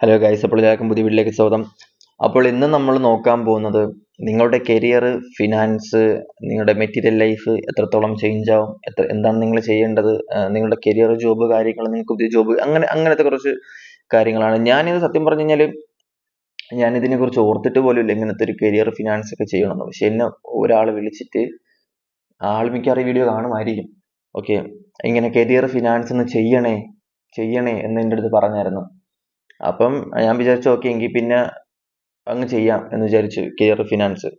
Hello guys, അപ്പോൾ എല്ലാവർക്കും പുതിയ വീട്ടിലേക്ക് സ്വാഗതം. അപ്പോൾ ഇന്ന് നമ്മൾ നോക്കാൻ പോകുന്നത് നിങ്ങളുടെ കരിയർ, ഫിനാൻസ്, നിങ്ങളുടെ മെറ്റീരിയൽ ലൈഫ് എത്രത്തോളം ചേഞ്ച് ആവും, എന്താണ് നിങ്ങൾ ചെയ്യേണ്ടത്, നിങ്ങളുടെ കരിയർ, ജോബ് കാര്യങ്ങൾ, നിങ്ങൾക്ക് പുതിയ ജോബ്, അങ്ങനത്തെ കുറച്ച് കാര്യങ്ങളാണ്. ഞാനിത് സത്യം പറഞ്ഞു കഴിഞ്ഞാൽ ഞാനിതിനെ കുറിച്ച് ഓർത്തിട്ട് പോലും ഇല്ല ഇങ്ങനത്തെ ഒരു കരിയർ, ഫിനാൻസ് ഒക്കെ ചെയ്യണമെന്ന്. പക്ഷെ എന്നെ ഒരാൾ വിളിച്ചിട്ട്, ആൾ മിക്കവാറും വീഡിയോ കാണുമായിരിക്കും, ഓക്കെ, ഇങ്ങനെ കരിയർ, ഫിനാൻസ് ഒന്ന് ചെയ്യണേ എന്ന് എൻ്റെ അടുത്ത് പറഞ്ഞായിരുന്നു. അപ്പം ഞാൻ വിചാരിച്ചു ഓക്കെ എങ്കിൽ പിന്നെ അങ്ങ് ചെയ്യാം എന്ന് വിചാരിച്ചു കരിയർ, ഫിനാൻസ്.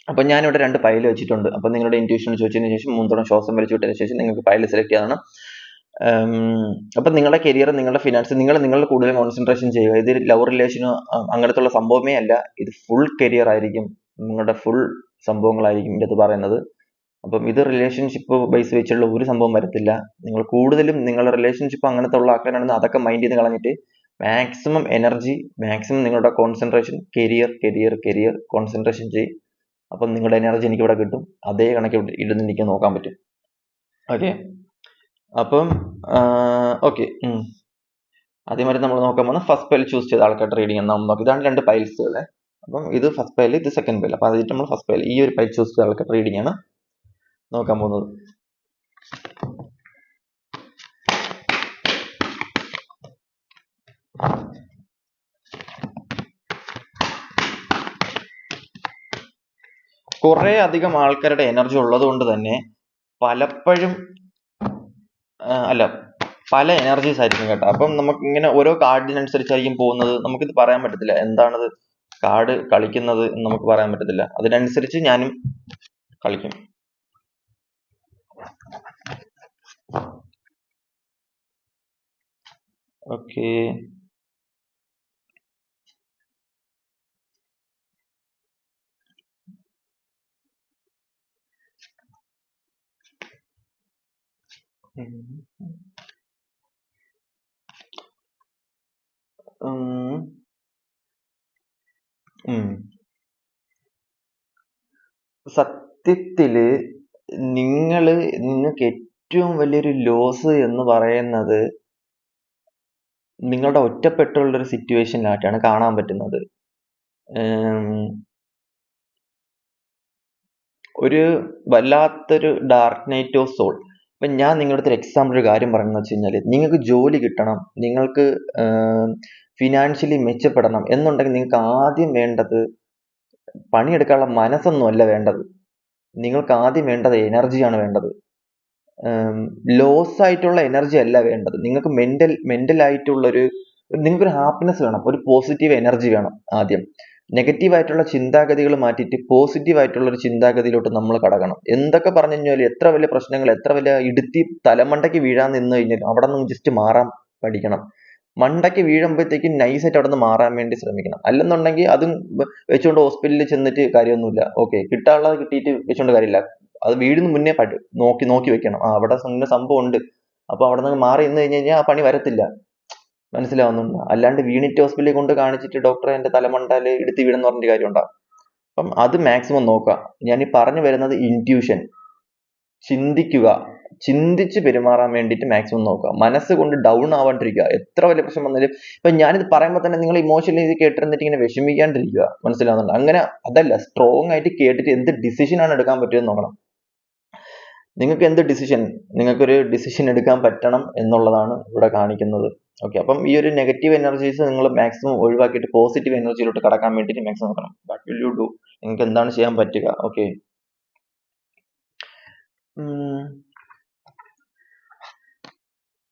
അപ്പം ഞാനിവിടെ 2 ഫയൽ വെച്ചിട്ടുണ്ട്. അപ്പം നിങ്ങളുടെ ഇൻറ്റ്യൂഷൻ ചോദിച്ചതിന് ശേഷം 3 തവണ ശ്വാസം വലിച്ചു വിട്ടതിന് ശേഷം നിങ്ങൾക്ക് ഫയൽ സെലക്ട് ചെയ്യാനാണ്. അപ്പം നിങ്ങളുടെ കരിയർ, നിങ്ങളുടെ ഫിനാൻസ്, നിങ്ങളുടെ കൂടുതൽ കോൺസെൻട്രേഷൻ ചെയ്യുക. ഇത് ലവ് റിലേഷനോ അങ്ങനത്തെ ഉള്ള സംഭവമേ അല്ല. ഇത് ഫുൾ കരിയർ ആയിരിക്കും, നിങ്ങളുടെ ഫുൾ സംഭവങ്ങളായിരിക്കും ഇതിൻ്റെ അകത്ത് പറയുന്നത്. അപ്പം ഇത് റിലേഷൻഷിപ്പ് ബേസ് വെച്ചുള്ള ഒരു സംഭവം വരത്തില്ല. നിങ്ങൾ കൂടുതലും നിങ്ങളുടെ റിലേഷൻഷിപ്പ് അങ്ങനത്തെ ഉള്ള ആക്കാനാണെന്ന് അതൊക്കെ മൈൻഡ് ചെയ്ത് കളഞ്ഞിട്ട് മാക്സിമം എനർജി, മാക്സിമം നിങ്ങളുടെ കോൺസെൻട്രേഷൻ കരിയർ കോൺസെൻട്രേഷൻ ചെയ്യും. അപ്പം നിങ്ങളുടെ എനർജി എനിക്ക് ഇവിടെ കിട്ടും. അതേ കണക്ക് ഇരുന്ന് എനിക്ക് നോക്കാൻ പറ്റും. ഓക്കെ, അപ്പം ഓക്കെ, ആദ്യമായിട്ട് നമ്മൾ നോക്കാൻ പോകുന്ന ഫസ്റ്റ് ഫയൽ ചൂസ് ചെയ്ത ആൾക്കാരുടെ റീഡിംഗ് എന്നാണ് നോക്കാം. ഇതാണ് 2 ഫയൽസുകൾ. അപ്പം ഇത് ഫസ്റ്റ് ഫയൽ, ഇത് സെക്കൻഡ് ഫയൽ. അപ്പം അതിട്ട് നമ്മൾ ഫസ്റ്റ് ഫയൽ, ഈ ഒരു ഫയൽ ചൂസ് ചെയ്ത ആൾക്കാരുടെ റീഡിംഗ് ആണ് നോക്കാൻ പോകുന്നത്. കുറെ അധികം ആൾക്കാരുടെ എനർജി ഉള്ളത് കൊണ്ട് തന്നെ പലപ്പോഴും പല എനർജീസ് ആയിരിക്കും കേട്ടോ. അപ്പം നമുക്ക് ഇങ്ങനെ ഓരോ കാർഡിനനുസരിച്ചായിരിക്കും പോകുന്നത്. നമുക്കിത് പറയാൻ പറ്റത്തില്ല എന്താണത് കാർഡ് കളിക്കുന്നത് എന്ന് നമുക്ക് പറയാൻ പറ്റത്തില്ല. അതിനനുസരിച്ച് ഞാനും കളിക്കും. ഓക്കെ, സത്യത്തില് നിങ്ങൾക്ക് ഏറ്റവും വലിയൊരു ലോസ് എന്ന് പറയുന്നത് നിങ്ങളുടെ ഒറ്റപ്പെട്ടുള്ള ഒരു സിറ്റുവേഷനിലായിട്ടാണ് കാണാൻ പറ്റുന്നത്. ഒരു വല്ലാത്തൊരു ഡാർക്ക് നൈറ്റ് ഓഫ് സോൾ. ഇപ്പം ഞാൻ നിങ്ങളുടെ അടുത്ത് എക്സാമ്പിൾ ഒരു കാര്യം പറയുന്നത് വെച്ച് കഴിഞ്ഞാൽ, നിങ്ങൾക്ക് ജോലി കിട്ടണം, നിങ്ങൾക്ക് ഫിനാൻഷ്യലി മെച്ചപ്പെടണം എന്നുണ്ടെങ്കിൽ നിങ്ങൾക്ക് ആദ്യം വേണ്ടത് പണിയെടുക്കാനുള്ള മനസ്സൊന്നുമല്ല വേണ്ടത്. നിങ്ങൾക്ക് ആദ്യം വേണ്ടത് എനർജിയാണ് വേണ്ടത്. ലോസ് ആയിട്ടുള്ള എനർജി അല്ല വേണ്ടത്. നിങ്ങൾക്ക് മെന്റൽ ആയിട്ടുള്ളൊരു, നിങ്ങൾക്കൊരു ഹാപ്പിനെസ് വേണം, ഒരു പോസിറ്റീവ് എനർജി വേണം. ആദ്യം നെഗറ്റീവ് ആയിട്ടുള്ള ചിന്താഗതികൾ മാറ്റിയിട്ട് പോസിറ്റീവ് ആയിട്ടുള്ള ഒരു ചിന്താഗതിയിലോട്ട് നമ്മൾ കടക്കണം. എന്തൊക്കെ പറഞ്ഞു കഴിഞ്ഞാൽ, എത്ര വലിയ പ്രശ്നങ്ങൾ, എത്ര വലിയ ഇടുത്തി തലമണ്ടയ്ക്ക് വീഴാൻ നിന്ന് കഴിഞ്ഞാൽ അവിടെ നിന്ന് ജസ്റ്റ് മാറാൻ പഠിക്കണം. മണ്ടയ്ക്ക് വീഴുമ്പോഴത്തേക്കും നൈസായിട്ട് അവിടെ നിന്ന് മാറാൻ വേണ്ടി ശ്രമിക്കണം. അല്ലെന്നുണ്ടെങ്കിൽ അതും വെച്ചുകൊണ്ട് ഹോസ്പിറ്റലിൽ ചെന്നിട്ട് കാര്യമൊന്നുമില്ല. ഓക്കെ, കിട്ടാനുള്ളത് കിട്ടിയിട്ട് വെച്ചുകൊണ്ട് കാര്യമില്ല. അത് വീഴുന്ന മുന്നേ നോക്കി വെക്കണം. അവിടെ സംഭവം ഉണ്ട്, അപ്പൊ അവിടെ നിന്ന് മാറി നിന്ന് കഴിഞ്ഞ് കഴിഞ്ഞാൽ ആ പണി വരത്തില്ല. മനസ്സിലാവുന്നുണ്ടോ? അല്ലാണ്ട് വീണിട്ട് ഹോസ്പിറ്റലിൽ കൊണ്ട് കാണിച്ചിട്ട് ഡോക്ടറെ എന്റെ തലമണ്ടാല് എടുത്ത് വീണെന്ന് പറഞ്ഞിട്ട് കാര്യമുണ്ടോ? അപ്പം അത് മാക്സിമം നോക്കുക. ഞാൻ ഈ പറഞ്ഞു വരുന്നത് ഇൻറ്റ്യൂഷൻ, ചിന്തിച്ച് പെരുമാറാൻ വേണ്ടിയിട്ട് മാക്സിമം നോക്കുക. മനസ്സുകൊണ്ട് ഡൗൺ ആവാണ്ടിരിക്കുക. എത്ര വലിയ പ്രശ്നം വന്നാലും, ഇപ്പൊ ഞാനിത് പറയുമ്പോൾ തന്നെ നിങ്ങൾ ഇമോഷണലി ഇത് കേട്ടിരുന്നിട്ട് ഇങ്ങനെ വിഷമിക്കാണ്ടിരിക്കുക. മനസ്സിലാവുന്നുണ്ട്? അങ്ങനെ അതല്ല, സ്ട്രോങ് ആയിട്ട് കേട്ടിട്ട് എന്ത് ഡിസിഷൻ ആണ് എടുക്കാൻ പറ്റുമെന്ന് നോക്കണം. നിങ്ങൾക്ക് നിങ്ങൾക്കൊരു ഡിസിഷൻ എടുക്കാൻ പറ്റണം എന്നുള്ളതാണ് ഇവിടെ കാണിക്കുന്നത്. ഓക്കെ, അപ്പം ഈ ഒരു നെഗറ്റീവ് എനർജീസ് നിങ്ങൾ മാക്സിമം ഒഴിവാക്കിയിട്ട് പോസിറ്റീവ് എനർജിയിലോട്ട് കടക്കാൻ വേണ്ടിയിട്ട് മാക്സിമം നോക്കണം. What will you do? നിങ്ങൾക്ക് എന്താണ് ചെയ്യാൻ പറ്റുക? ഓക്കെ,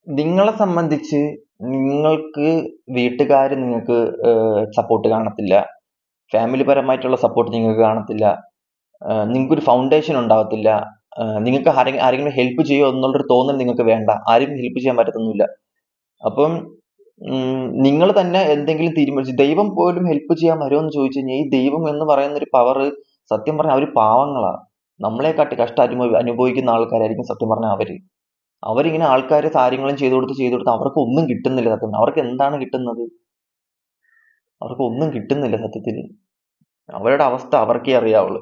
നിങ്ങളെ സംബന്ധിച്ച് നിങ്ങൾക്ക് വീട്ടുകാർ നിങ്ങൾക്ക് സപ്പോർട്ട് കാണത്തില്ല, ഫാമിലി പരമായിട്ടുള്ള സപ്പോർട്ട് നിങ്ങൾക്ക് കാണത്തില്ല, നിങ്ങൾക്കൊരു ഫൗണ്ടേഷൻ ഉണ്ടാവത്തില്ല, നിങ്ങൾക്ക് ആരെങ്കിലും ഹെൽപ്പ് ചെയ്യുമോ എന്നുള്ളൊരു തോന്നൽ നിങ്ങൾക്ക് വേണ്ട. ആരും ഹെൽപ്പ് ചെയ്യാൻ പറ്റത്തൊന്നുമില്ല. അപ്പം നിങ്ങൾ തന്നെ എന്തെങ്കിലും തീരുമാനിച്ചു, ദൈവം പോലും ഹെൽപ്പ് ചെയ്യാൻ വരുമോ എന്ന് ചോദിച്ചു കഴിഞ്ഞാൽ, ഈ ദൈവം എന്ന് പറയുന്ന ഒരു പവർ സത്യം പറഞ്ഞാൽ അവർ പാവങ്ങളാ. നമ്മളെക്കാട്ടി കഷ്ടം അനുഭവിക്കുന്ന ആൾക്കാരായിരിക്കും സത്യം പറഞ്ഞാൽ അവരിങ്ങനെ ആൾക്കാരെ കാര്യങ്ങളും ചെയ്തു കൊടുത്ത് അവർക്ക് ഒന്നും കിട്ടുന്നില്ല. സത്യം, അവർക്ക് എന്താണ് കിട്ടുന്നത്? അവർക്ക് ഒന്നും കിട്ടുന്നില്ല സത്യത്തിൽ. അവരുടെ അവസ്ഥ അവർക്കേ അറിയാവുള്ളൂ.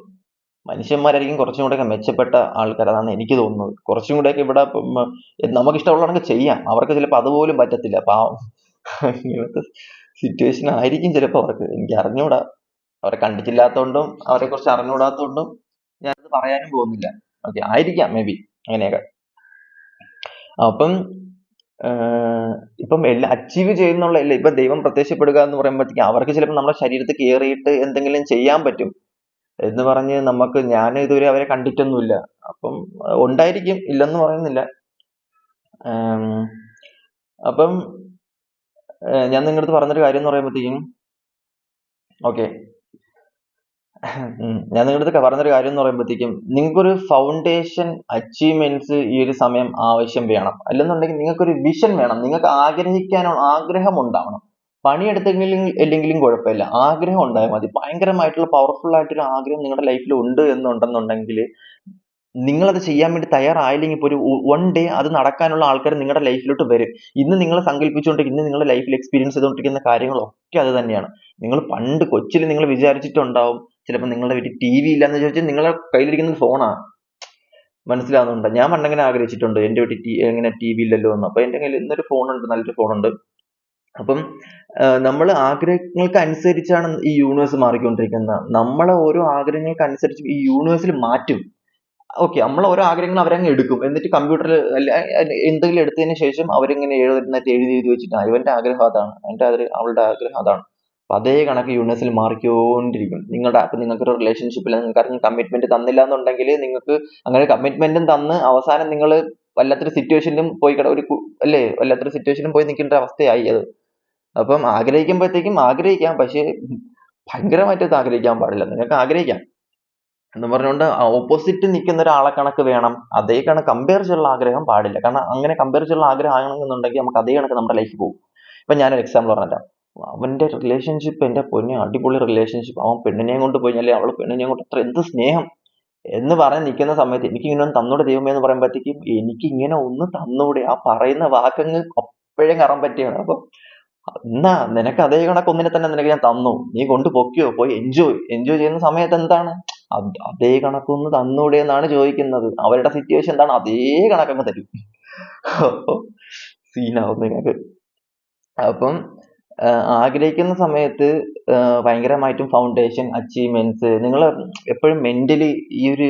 മനുഷ്യന്മാരായിരിക്കും കുറച്ചും കൂടെയൊക്കെ മെച്ചപ്പെട്ട ആൾക്കാർ, അതാണ് എനിക്ക് തോന്നുന്നത്. കുറച്ചും കൂടെയൊക്കെ ഇവിടെ നമുക്ക് ഇഷ്ടമുള്ളതാണെങ്കിൽ ചെയ്യാം, അവർക്ക് ചിലപ്പോൾ അതുപോലും പറ്റത്തില്ല. പാവം, ഇങ്ങനത്തെ സിറ്റുവേഷൻ ആയിരിക്കും ചിലപ്പോൾ അവർക്ക്. എനിക്ക് അറിഞ്ഞൂടാ. അവരെ കണ്ടിട്ടില്ലാത്തതുകൊണ്ടും അവരെ കുറിച്ച് അറിഞ്ഞുകൂടാത്തതുകൊണ്ടും ഞാനത് പറയാനും പോകുന്നില്ല. ഓക്കെ, ആയിരിക്കാം മേ ബി അങ്ങനെയൊക്കെ. അപ്പം ഇപ്പം എല്ലാം അച്ചീവ് ചെയ്യുന്നുള്ള ഇപ്പൊ ദൈവം പ്രത്യക്ഷപ്പെടുക എന്ന് പറയുമ്പോഴത്തേക്കും അവർക്ക് ചിലപ്പോൾ നമ്മുടെ ശരീരത്തിൽ കയറിയിട്ട് എന്തെങ്കിലും ചെയ്യാൻ പറ്റും എന്ന് പറഞ്ഞ് ഞാൻ ഇതുവരെ അവരെ കണ്ടിട്ടൊന്നുമില്ല. അപ്പം ഉണ്ടായിരിക്കും, ഇല്ലെന്ന് പറയുന്നില്ല. അപ്പം ഞാൻ നിങ്ങളുടെ അടുത്ത് പറഞ്ഞൊരു കാര്യം എന്ന് പറയുമ്പോഴത്തേക്കും ഓക്കെ ഞാൻ നിങ്ങളുടെ അടുത്ത് പറഞ്ഞൊരു കാര്യം എന്ന് പറയുമ്പോഴത്തേക്കും നിങ്ങൾക്കൊരു ഫൗണ്ടേഷൻ അച്ചീവ്മെന്റ്സ് ഈ ഒരു സമയം ആവശ്യം വേണം. അല്ലെന്നുണ്ടെങ്കിൽ നിങ്ങൾക്കൊരു വിഷൻ വേണം. നിങ്ങൾക്ക് ആഗ്രഹം ഉണ്ടാവണം. പണിയെടുത്തെങ്കിലും ഇല്ലെങ്കിലും കുഴപ്പമില്ല, ആഗ്രഹം ഉണ്ടായാൽ മതി. ഭയങ്കരമായിട്ടുള്ള പവർഫുൾ ആയിട്ടൊരു ആഗ്രഹം നിങ്ങളുടെ ലൈഫിൽ ഉണ്ട് എന്നുണ്ടെന്നുണ്ടെങ്കിൽ നിങ്ങളത് ചെയ്യാൻ വേണ്ടി തയ്യാറായില്ലെങ്കിൽ ഇപ്പോൾ ഒരു വൺ ഡേ അത് നടക്കാനുള്ള ആൾക്കാർ നിങ്ങളുടെ ലൈഫിലോട്ട് വരും. ഇന്ന് നിങ്ങൾ സങ്കല്പിച്ചുകൊണ്ടിരിക്കുന്ന, ഇന്ന് നിങ്ങളുടെ ലൈഫിൽ എക്സ്പീരിയൻസ് ചെയ്തുകൊണ്ടിരിക്കുന്ന കാര്യങ്ങളൊക്കെ അത് തന്നെയാണ്. നിങ്ങൾ പണ്ട് കൊച്ചിൽ നിങ്ങൾ വിചാരിച്ചിട്ടുണ്ടാവും ചിലപ്പോൾ നിങ്ങളുടെ വീട്ടിൽ ടി വി ഇല്ലാന്ന് ചോദിച്ചാൽ നിങ്ങളുടെ കയ്യിലിരിക്കുന്നത് ഫോണാണ്. മനസ്സിലാവുന്നുണ്ടോ? ഞാൻ പണ്ടങ്ങനെ ആഗ്രഹിച്ചിട്ടുണ്ട്, എന്റെ വീട്ടിൽ എങ്ങനെ ടി വി ഇല്ലല്ലോ എന്ന്. അപ്പൊ എന്റെ കയ്യിൽ ഇന്നൊരു ഫോണുണ്ട്, നല്ലൊരു ഫോണുണ്ട്. അപ്പം നമ്മൾ ആഗ്രഹങ്ങൾക്ക് അനുസരിച്ചാണ് ഈ യൂണിവേഴ്സ് മാറിക്കൊണ്ടിരിക്കുന്നത്. നമ്മളെ ഓരോ ആഗ്രഹങ്ങൾക്ക് അനുസരിച്ച് ഈ യൂണിവേഴ്സിൽ മാറ്റും. ഓക്കെ, നമ്മൾ ഓരോ ആഗ്രഹങ്ങൾ അവരങ്ങ് എടുക്കും. എന്നിട്ട് കമ്പ്യൂട്ടറിൽ എന്തെങ്കിലും എടുത്തതിന് ശേഷം അവരിങ്ങനെ എഴുതി വെച്ചിട്ട് ഇവന്റെ ആഗ്രഹം അതാണ്, അവളുടെ ആഗ്രഹം അതാണ്. അപ്പൊ അതേ കണക്ക് യൂണിവേഴ്സിൽ മാറിക്കൊണ്ടിരിക്കും. അപ്പൊ നിങ്ങൾക്കൊരു റിലേഷൻഷിപ്പിൽ നിങ്ങൾക്ക് കമ്മിറ്റ്മെന്റ് തന്നില്ല എന്നുണ്ടെങ്കിൽ നിങ്ങൾക്ക് അങ്ങനെ കമ്മിറ്റ്മെന്റും തന്ന് അവസാനം നിങ്ങൾ വല്ലാത്തൊരു സിറ്റുവേഷനിലും പോയി വല്ലാത്തൊരു സിറ്റുവേഷനിലും പോയി നിൽക്കേണ്ട അവസ്ഥയായി അത്. അപ്പം ആഗ്രഹിക്കുമ്പോഴത്തേക്കും ആഗ്രഹിക്കാം, പക്ഷെ ഭയങ്കരമായിട്ട് ആഗ്രഹിക്കാൻ പാടില്ല. നിങ്ങൾക്ക് ആഗ്രഹിക്കാം എന്ന് പറഞ്ഞുകൊണ്ട് ഓപ്പോസിറ്റ് നിൽക്കുന്ന ഒരാളെ കണക്ക് വേണം, അതേ കണക്ക് കമ്പയർ ചെയ്യാനുള്ള ആഗ്രഹം പാടില്ല. കാരണം അങ്ങനെ കമ്പയർ ചെയ്യാനുള്ള ആഗ്രഹം ആണെന്നുണ്ടെങ്കിൽ നമുക്ക് അതേ കണക്ക് നമ്മുടെ ലൈഫിൽ പോകും. ഇപ്പൊ ഞാനൊരു എക്സാമ്പിൾ പറഞ്ഞുതരാം. അവന്റെ റിലേഷൻഷിപ്പ്, എന്റെ പൊന്നെ അടിപൊളി റിലേഷൻഷിപ്പ്, അവൻ പെണ്ണിനെയും കൊണ്ട് പോയി, അല്ലെ അവള് പെണ്ണിനെയും കൊണ്ട് അത്ര എന്ത് സ്നേഹം എന്ന് പറഞ്ഞ് നിൽക്കുന്ന സമയത്ത് എനിക്ക് ഇങ്ങനെ ഒന്ന് തന്നൂടെ ദൈവമേ എന്ന് പറയുമ്പോഴത്തേക്കും എനിക്ക് ഇങ്ങനെ ഒന്ന് തന്നൂടെ, ആ പറയുന്ന വാക്കങ്ങ് അപ്പോഴേ കയറാൻ പറ്റിയാണ്. അപ്പൊ എന്നാ നിനക്ക് അതേ കണക്ക് ഒന്നിനെ തന്നെ നിനക്ക് ഞാൻ തന്നു, നീ കൊണ്ട് പൊക്കിയോ, പോയി എൻജോയ് ചെയ്യുന്ന സമയത്ത് എന്താണ് അതേ കണക്കൊന്ന് തന്നൂടെ എന്നാണ് ചോദിക്കുന്നത്. അവരുടെ സിറ്റുവേഷൻ എന്താണ്, അതേ കണക്കങ്ങ് തരും. അപ്പൊ സീനാവും നിങ്ങൾക്ക്. അപ്പം ആഗ്രഹിക്കുന്ന സമയത്ത് ഭയങ്കരമായിട്ടും ഫൗണ്ടേഷൻ അച്ചീവ്മെന്റ്സ് നിങ്ങൾ എപ്പോഴും മെന്റലി ഈ ഒരു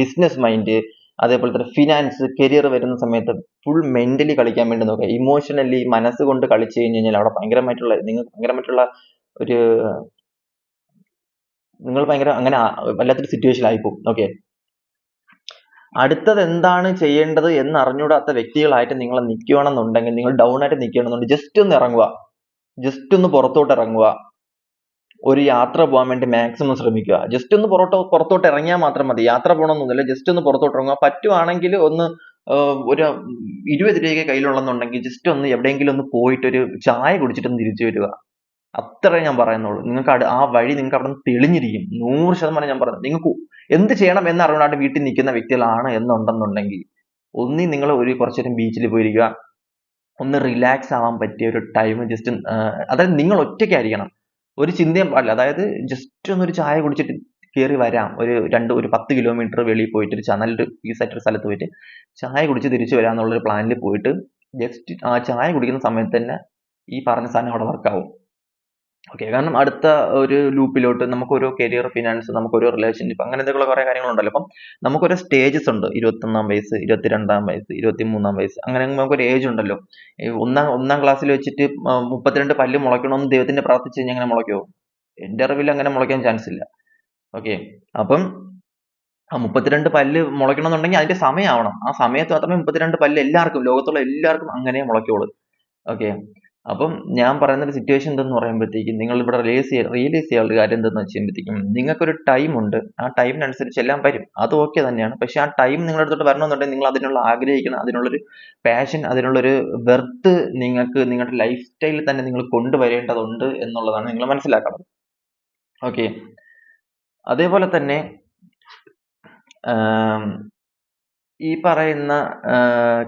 ബിസിനസ് മൈൻഡ്, അതേപോലെ തന്നെ ഫിനാൻസ്, കരിയർ വരുന്ന സമയത്ത് ഫുൾ മെന്റലി കളിക്കാൻ വേണ്ടി നോക്കുക. ഇമോഷണലി മനസ്സുകൊണ്ട് കളിച്ചു കഴിഞ്ഞാൽ അവിടെ ഭയങ്കരമായിട്ടുള്ള ഒരു നിങ്ങൾ അങ്ങനെ വല്ലാത്തൊരു സിറ്റുവേഷൻ ആയിപ്പോകും. ഓക്കെ, അടുത്തത് എന്താണ് ചെയ്യേണ്ടത് എന്ന് അറിഞ്ഞൂടാത്ത വ്യക്തികളായിട്ട് നിങ്ങൾ നിൽക്കുകയാണെന്നുണ്ടെങ്കിൽ, നിങ്ങൾ ഡൗൺ ആയിട്ട് നിൽക്കുകയാണെന്നുണ്ടെങ്കിൽ ജസ്റ്റ് ഒന്ന് ഇറങ്ങുക, ജസ്റ്റ് ഒന്ന് പുറത്തോട്ട് ഇറങ്ങുക. ഒരു യാത്ര പോകാൻ വേണ്ടി മാക്സിമം ശ്രമിക്കുക. ജസ്റ്റ് ഒന്ന് പുറത്തോട്ട് ഇറങ്ങിയാൽ മാത്രം മതി. യാത്ര പോകണമെന്നൊന്നുമില്ല, ജസ്റ്റ് ഒന്ന് പുറത്തോട്ട് ഇറങ്ങുക. പറ്റുവാണെങ്കിൽ ഒന്ന് ഒരു 20 രൂപയൊക്കെ കയ്യിലുള്ളെന്നുണ്ടെങ്കിൽ ജസ്റ്റ് ഒന്ന് എവിടെയെങ്കിലും ഒന്ന് പോയിട്ട് ഒരു ചായ കുടിച്ചിട്ടൊന്ന് തിരിച്ചു വരിക. അത്രേ ഞാൻ പറയുന്നുള്ളൂ. നിങ്ങൾക്ക് ആ വഴി നിങ്ങൾക്ക് അവിടെ നിന്ന് തെളിഞ്ഞിരിക്കും. 100% ഞാൻ പറയുന്നത്. നിങ്ങൾക്ക് എന്ത് ചെയ്യണം എന്ന് അറിയാണ്ട് വീട്ടിൽ നിൽക്കുന്ന വ്യക്തികളാണ് എന്നുണ്ടെന്നുണ്ടെങ്കിൽ ഒന്നി നിങ്ങൾ കുറച്ചു നേരം ബീച്ചിൽ പോയിരിക്കുക, ഒന്ന് റിലാക്സ് ആവാൻ പറ്റിയ ഒരു ടൈം ജസ്റ്റ്, അതായത് നിങ്ങൾ ഒറ്റയ്ക്കായിരിക്കണം, ഒരു ചിന്തയും പാടില്ല. അതായത് ജസ്റ്റ് ഒന്നൊരു ചായ കുടിച്ചിട്ട് കയറി വരാം, ഒരു 10 കിലോമീറ്റർ വെളിയിൽ പോയിട്ട് നല്ലൊരു പീസായിട്ടൊരു സ്ഥലത്ത് പോയിട്ട് ചായ കുടിച്ച് തിരിച്ചു വരാന്നുള്ളൊരു പ്ലാനിൽ പോയിട്ട് ജസ്റ്റ് ആ ചായ കുടിക്കുന്ന സമയത്ത് തന്നെ ഈ പറഞ്ഞ സാധനം അവിടെ വർക്കാവും. ഓക്കെ, കാരണം അടുത്ത ഒരു ലൂപ്പിലോട്ട് നമുക്ക് ഓരോ കരിയർ, ഫിനാൻസ്, നമുക്ക് ഓരോ റിലേഷൻഷിപ്പ്, അങ്ങനത്തെ കുറെ കാര്യങ്ങളുണ്ടല്ലോ. അപ്പം നമുക്കൊരു സ്റ്റേജസ് ഉണ്ട്. 21 വയസ്സ്, 22 വയസ്സ്, 23 വയസ്സ്, അങ്ങനെ നമുക്കൊരു ഏജ് ഉണ്ടല്ലോ. ഒന്നാം ക്ലാസ്സിൽ വെച്ചിട്ട് 32 പല്ല് മുളയ്ക്കണമെന്ന് ദൈവത്തിന്റെ പ്രാർത്ഥിച്ച് കഴിഞ്ഞാൽ അങ്ങനെ മുളയ്ക്കുമോ? എന്റെ അറിവിൽ അങ്ങനെ മുളയ്ക്കാൻ ചാൻസ് ഇല്ല. ഓക്കെ, അപ്പം ആ 32 പല്ല് മുളയ്ക്കണമെന്നുണ്ടെങ്കിൽ അതിന്റെ സമയമാവണം. ആ സമയത്ത് മാത്രമേ 32 പല്ല് എല്ലാവർക്കും, ലോകത്തുള്ള എല്ലാവർക്കും അങ്ങനെ മുളയ്ക്കുള്ളൂ. ഓക്കെ, അപ്പം ഞാൻ പറയുന്ന ഒരു സിറ്റുവേഷൻ എന്തെന്ന് പറയുമ്പോഴത്തേക്കും നിങ്ങൾ ഇവിടെ റിയലൈസ് ചെയ്യാനുള്ള കാര്യം എന്തെന്ന് വെച്ചുമ്പോഴത്തേക്കും നിങ്ങൾക്കൊരു ടൈം ഉണ്ട്. ആ ടൈമിനനുസരിച്ച് എല്ലാം വരും, അത് ഓക്കെ തന്നെയാണ്. പക്ഷെ ആ ടൈം നിങ്ങളുടെ അടുത്തോട്ട് വരണമെന്നുണ്ടെങ്കിൽ നിങ്ങൾ അതിനുള്ള ആഗ്രഹിക്കണം, അതിനുള്ളൊരു പാഷൻ, അതിനുള്ളൊരു വെർത്ത് നിങ്ങൾക്ക് നിങ്ങളുടെ ലൈഫ് സ്റ്റൈലിൽ തന്നെ നിങ്ങൾ കൊണ്ടുവരേണ്ടതുണ്ട് എന്നുള്ളതാണ് നിങ്ങൾ മനസ്സിലാക്കണം. ഓക്കെ, അതേപോലെ തന്നെ ഈ പറയുന്ന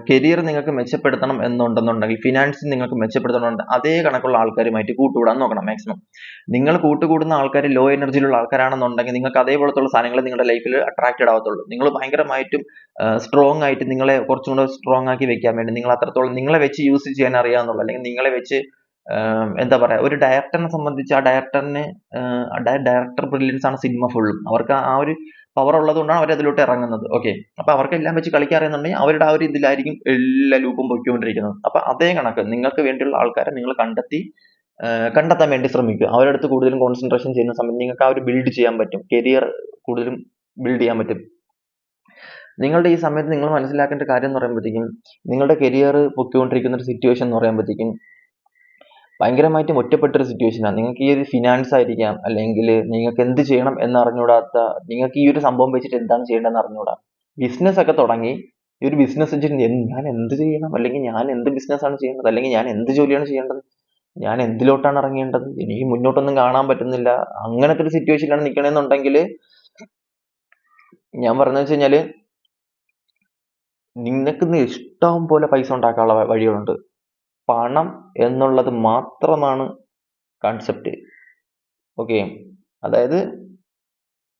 കരിയർ നിങ്ങൾക്ക് മെച്ചപ്പെടുത്തണം എന്നുണ്ടെന്നുണ്ടെങ്കിൽ, ഫിനാൻസ് നിങ്ങൾക്ക് മെച്ചപ്പെടുത്തണമെന്നുണ്ടെങ്കിൽ അതേ കണക്കുള്ള ആൾക്കാരുമായിട്ട് കൂട്ടുകൂടാൻ നോക്കണം മാക്സിമം. നിങ്ങൾ കൂട്ടുകൂടുന്ന ആൾക്കാർ ലോ എനർജിയിലുള്ള ആൾക്കാരാണെന്നുണ്ടെങ്കിൽ നിങ്ങൾക്ക് അതേപോലത്തുള്ള സാധനങ്ങൾ നിങ്ങളുടെ ലൈഫിൽ അട്രാക്റ്റഡ് ആവത്തുള്ളൂ. നിങ്ങൾ ഭയങ്കരമായിട്ടും സ്ട്രോങ് ആയിട്ട് നിങ്ങളെ കുറച്ചും കൂടെ സ്ട്രോങ് ആക്കി വെക്കാൻ വേണ്ടി നിങ്ങൾ അത്രത്തോളം നിങ്ങളെ വെച്ച് യൂസ് ചെയ്യാൻ അറിയാവുന്നുള്ളൂ, അല്ലെങ്കിൽ നിങ്ങളെ വെച്ച് എന്താ പറയാ, ഒരു ഡയറക്ടറിനെ സംബന്ധിച്ച് ആ ഡയറക്ടറിന് ഡയറക്ടർ ബ്രില്യൻസ് ആണ് സിനിമ ഫുള്ളും. അവർക്ക് ആ ഒരു പവർ ഉള്ളത് കൊണ്ടാണ് അവർ അതിലോട്ട് ഇറങ്ങുന്നത്. ഓക്കെ, അപ്പൊ അവർക്ക് എല്ലാം വെച്ച് കളിക്കാൻ അറിയുന്നുണ്ടെങ്കിൽ അവരുടെ ആ ഒരു ഇതിലായിരിക്കും എല്ലാ ലൂപ്പും പൊയ്ക്കൊണ്ടിരിക്കുന്നത്. അപ്പൊ അതേ കണക്ക് നിങ്ങൾക്ക് വേണ്ടിയുള്ള ആൾക്കാരെ നിങ്ങൾ കണ്ടെത്താൻ വേണ്ടി ശ്രമിക്കുക. അവരുടെ അടുത്ത് കൂടുതലും കോൺസെൻട്രേഷൻ ചെയ്യുന്ന സമയത്ത് നിങ്ങൾക്ക് ആ ഒരു ബിൽഡ് ചെയ്യാൻ പറ്റും, കരിയർ കൂടുതലും ബിൽഡ് ചെയ്യാൻ പറ്റും. നിങ്ങളുടെ ഈ സമയത്ത് നിങ്ങൾ മനസ്സിലാക്കേണ്ട കാര്യം എന്ന് പറയുമ്പോഴത്തേക്കും, നിങ്ങളുടെ കരിയർ പൊയ്ക്കൊണ്ടിരിക്കുന്ന ഒരു സിറ്റുവേഷൻ എന്ന് പറയുമ്പോഴത്തേക്കും ഭയങ്കരമായിട്ടും ഒറ്റപ്പെട്ടൊരു സിറ്റുവേഷനാണ്. നിങ്ങൾക്ക് ഈ ഒരു ഫിനാൻസ് ആയിരിക്കാം, അല്ലെങ്കിൽ നിങ്ങൾക്ക് എന്ത് ചെയ്യണം എന്നറിഞ്ഞൂടാത്ത, നിങ്ങൾക്ക് ഈ ഒരു സംഭവം വെച്ചിട്ട് എന്താണ് ചെയ്യേണ്ടതെന്ന് അറിഞ്ഞൂടാ. ബിസിനസ് ഒക്കെ തുടങ്ങി ഈ ഒരു ബിസിനസ് വെച്ചിട്ട് ഞാൻ എന്ത് ചെയ്യണം, അല്ലെങ്കിൽ ഞാൻ എന്ത് ബിസിനസ്സാണ് ചെയ്യേണ്ടത്, അല്ലെങ്കിൽ ഞാൻ എന്ത് ജോലിയാണ് ചെയ്യേണ്ടത്, ഞാൻ എന്തിലോട്ടാണ് ഇറങ്ങേണ്ടത്, എനിക്ക് മുന്നോട്ടൊന്നും കാണാൻ പറ്റുന്നില്ല, അങ്ങനത്തെ ഒരു സിറ്റുവേഷനിലാണ് നിൽക്കണമെന്നുണ്ടെങ്കിൽ ഞാൻ പറഞ്ഞത് വെച്ച് കഴിഞ്ഞാല്, നിങ്ങൾക്ക് ഇഷ്ടം പോലെ പൈസ ഉണ്ടാക്കാനുള്ള വഴികളുണ്ട്. പണം എന്നുള്ളത് മാത്രമാണ് കൺസെപ്റ്റ്. ഓക്കെ, അതായത്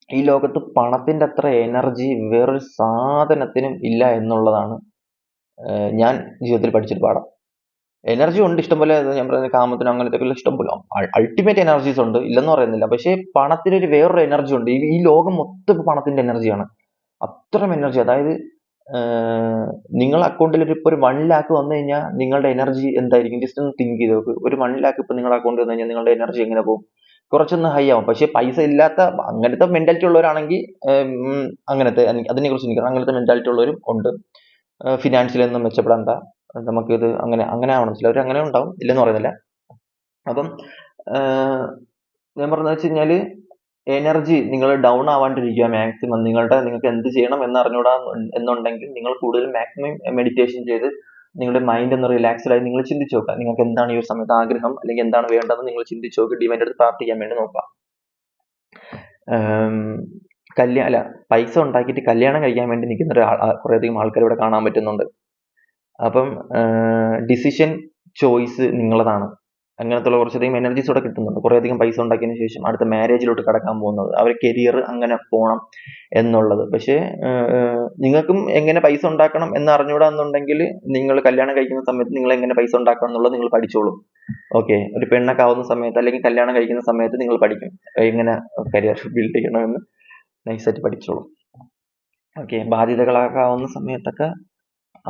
ഈ ലോകത്ത് പണത്തിന്റെ അത്ര എനർജി വേറൊരു സാധനത്തിനും ഇല്ല എന്നുള്ളതാണ് ഞാൻ ജീവിതത്തിൽ പഠിച്ചൊരു പാഠം. എനർജി ഉണ്ട് ഇഷ്ടംപോലെ, ഞാൻ പറയുന്നത് കാമത്തിനും അങ്ങനത്തെ ഇഷ്ടംപോലെ അൾട്ടിമേറ്റ് എനർജീസ് ഉണ്ട്, ഇല്ലെന്ന് പറയുന്നില്ല. പക്ഷേ പണത്തിനൊരു വേറൊരു എനർജി ഉണ്ട്. ഈ ലോകം മൊത്തം പണത്തിന്റെ എനർജിയാണ്. അത്രയും എനർജി. അതായത് നിങ്ങൾ അക്കൗണ്ടിൽ ഇപ്പൊ ഒരു 1 lakh വന്നു കഴിഞ്ഞാൽ നിങ്ങളുടെ എനർജി എന്തായിരിക്കും? ജസ്റ്റ് ഒന്ന് തിങ്ക് ചെയ്ത് നോക്ക്. ഒരു 1 lakh ഇപ്പൊ നിങ്ങളുടെ അക്കൗണ്ടിൽ വന്നു കഴിഞ്ഞാൽ നിങ്ങളുടെ എനർജി എങ്ങനെ പോകും? കുറച്ചൊന്ന് ഹൈ ആവും. പക്ഷെ പൈസ ഇല്ലാത്ത അങ്ങനത്തെ മെന്റാലിറ്റി ഉള്ളവരാണെങ്കിൽ അങ്ങനത്തെ അതിനെ കുറിച്ച് ചിന്തിക്കണം. അങ്ങനത്തെ മെന്റാലിറ്റി ഉള്ളവരും ഉണ്ട്. ഫിനാൻഷ്യലി ഒന്നും മെച്ചപ്പെടേണ്ട, നമുക്കിത് അങ്ങനെ ആവണം. ചിലവർ അങ്ങനെ ഉണ്ടാവും, ഇല്ലെന്ന് പറയുന്നില്ല. അപ്പം ഞാൻ പറഞ്ഞത് വെച്ച് കഴിഞ്ഞാല്, എനർജി നിങ്ങൾ ഡൗൺ ആവാണ്ടിരിക്കുക മാക്സിമം. നിങ്ങൾക്ക് എന്ത് ചെയ്യണം എന്നറിഞ്ഞൂടാ എന്നുണ്ടെങ്കിൽ നിങ്ങൾ കൂടുതൽ മാക്സിമം മെഡിറ്റേഷൻ ചെയ്ത് നിങ്ങളുടെ മൈൻഡ് ഒന്ന് റിലാക്സ്ഡ് ആയി നിങ്ങൾ ചിന്തിച്ചു നോക്കുക. നിങ്ങൾക്ക് എന്താണ് ഈ ഒരു സമയത്ത് ആഗ്രഹം, അല്ലെങ്കിൽ എന്താണ് വേണ്ടതെന്ന് നിങ്ങൾ ചിന്തിച്ചു നോക്കി ഡിവൈൻ്റെ അടുത്ത് പ്രാർത്ഥിക്കാൻ വേണ്ടി നോക്കുക. പൈസ ഉണ്ടാക്കിയിട്ട് കല്യാണം കഴിക്കാൻ വേണ്ടി നിൽക്കുന്ന കുറേയധികം ആൾക്കാർ ഇവിടെ കാണാൻ പറ്റുന്നുണ്ട്. അപ്പം ഡിസിഷൻ ചോയ്സ് നിങ്ങളതാണ്. അങ്ങനത്തുള്ള കുറച്ചധികം എനർജീസ് ഇവിടെ കിട്ടുന്നുണ്ട്. കുറേയധികം പൈസ ഉണ്ടാക്കിയതിന് ശേഷം അടുത്ത മാരേജിലോട്ട് കടക്കാൻ പോകുന്നത്, അവർ കരിയർ അങ്ങനെ പോകണം എന്നുള്ളത്. പക്ഷേ നിങ്ങൾക്കും എങ്ങനെ പൈസ ഉണ്ടാക്കണം എന്ന് അറിഞ്ഞൂടാ എന്നുണ്ടെങ്കിൽ നിങ്ങൾ കല്യാണം കഴിക്കുന്ന സമയത്ത് നിങ്ങൾ എങ്ങനെ പൈസ ഉണ്ടാക്കണം എന്നുള്ളത് നിങ്ങൾ പഠിച്ചോളൂ. ഓക്കെ, ഒരു പെണ്ണൊക്കെ ആവുന്ന സമയത്ത് അല്ലെങ്കിൽ കല്യാണം കഴിക്കുന്ന സമയത്ത് നിങ്ങൾ പഠിക്കും എങ്ങനെ കരിയർ ബിൽഡ് ചെയ്യണമെന്ന് നൈസായിട്ട് പഠിച്ചോളൂ. ഓക്കെ, ബാധ്യതകളൊക്കെ ആവുന്ന സമയത്തൊക്കെ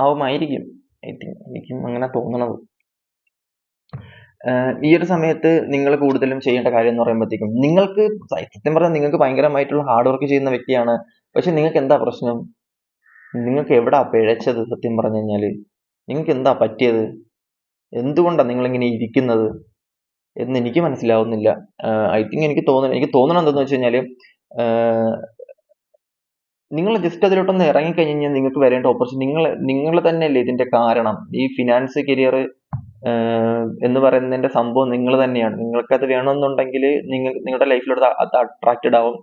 ആവുമായിരിക്കും, ഐ തിങ്ക്, എനിക്കും അങ്ങനെ തോന്നണത്. ഈ ഒരു സമയത്ത് നിങ്ങൾ കൂടുതലും ചെയ്യേണ്ട കാര്യം എന്ന് പറയുമ്പോഴത്തേക്കും, നിങ്ങൾക്ക് സത്യം പറഞ്ഞാൽ നിങ്ങൾക്ക് ഭയങ്കരമായിട്ടുള്ള ഹാർഡ് വർക്ക് ചെയ്യുന്ന വ്യക്തിയാണ്. പക്ഷെ നിങ്ങൾക്ക് എന്താ പ്രശ്നം? നിങ്ങൾക്ക് എവിടാ പിഴച്ചത്? സത്യം പറഞ്ഞു കഴിഞ്ഞാല് നിങ്ങൾക്ക് എന്താ പറ്റിയത്? എന്തുകൊണ്ടാണ് നിങ്ങളിങ്ങനെ ഇരിക്കുന്നത് എന്ന് എനിക്ക് മനസ്സിലാവുന്നില്ല. ഐ തിങ്ക് എനിക്ക് തോന്നണം എന്താന്ന് വെച്ച് കഴിഞ്ഞാല്, നിങ്ങൾ ജസ്റ്റ് അതിലോട്ടൊന്ന് ഇറങ്ങിക്കഴിഞ്ഞ് കഴിഞ്ഞാൽ നിങ്ങൾക്ക് വരേണ്ട ഓപ്പർച്യൂണിറ്റി, നിങ്ങൾ തന്നെയല്ലേ ഇതിന്റെ കാരണം. ഈ ഫിനാൻസ് കരിയർ എന്ന് പറയുന്നതിന്റെ സംഭവം നിങ്ങൾ തന്നെയാണ്. നിങ്ങൾക്കത് വേണമെന്നുണ്ടെങ്കിൽ നിങ്ങളുടെ ലൈഫിലോട്ട് അത് അട്രാക്റ്റഡ് ആവും.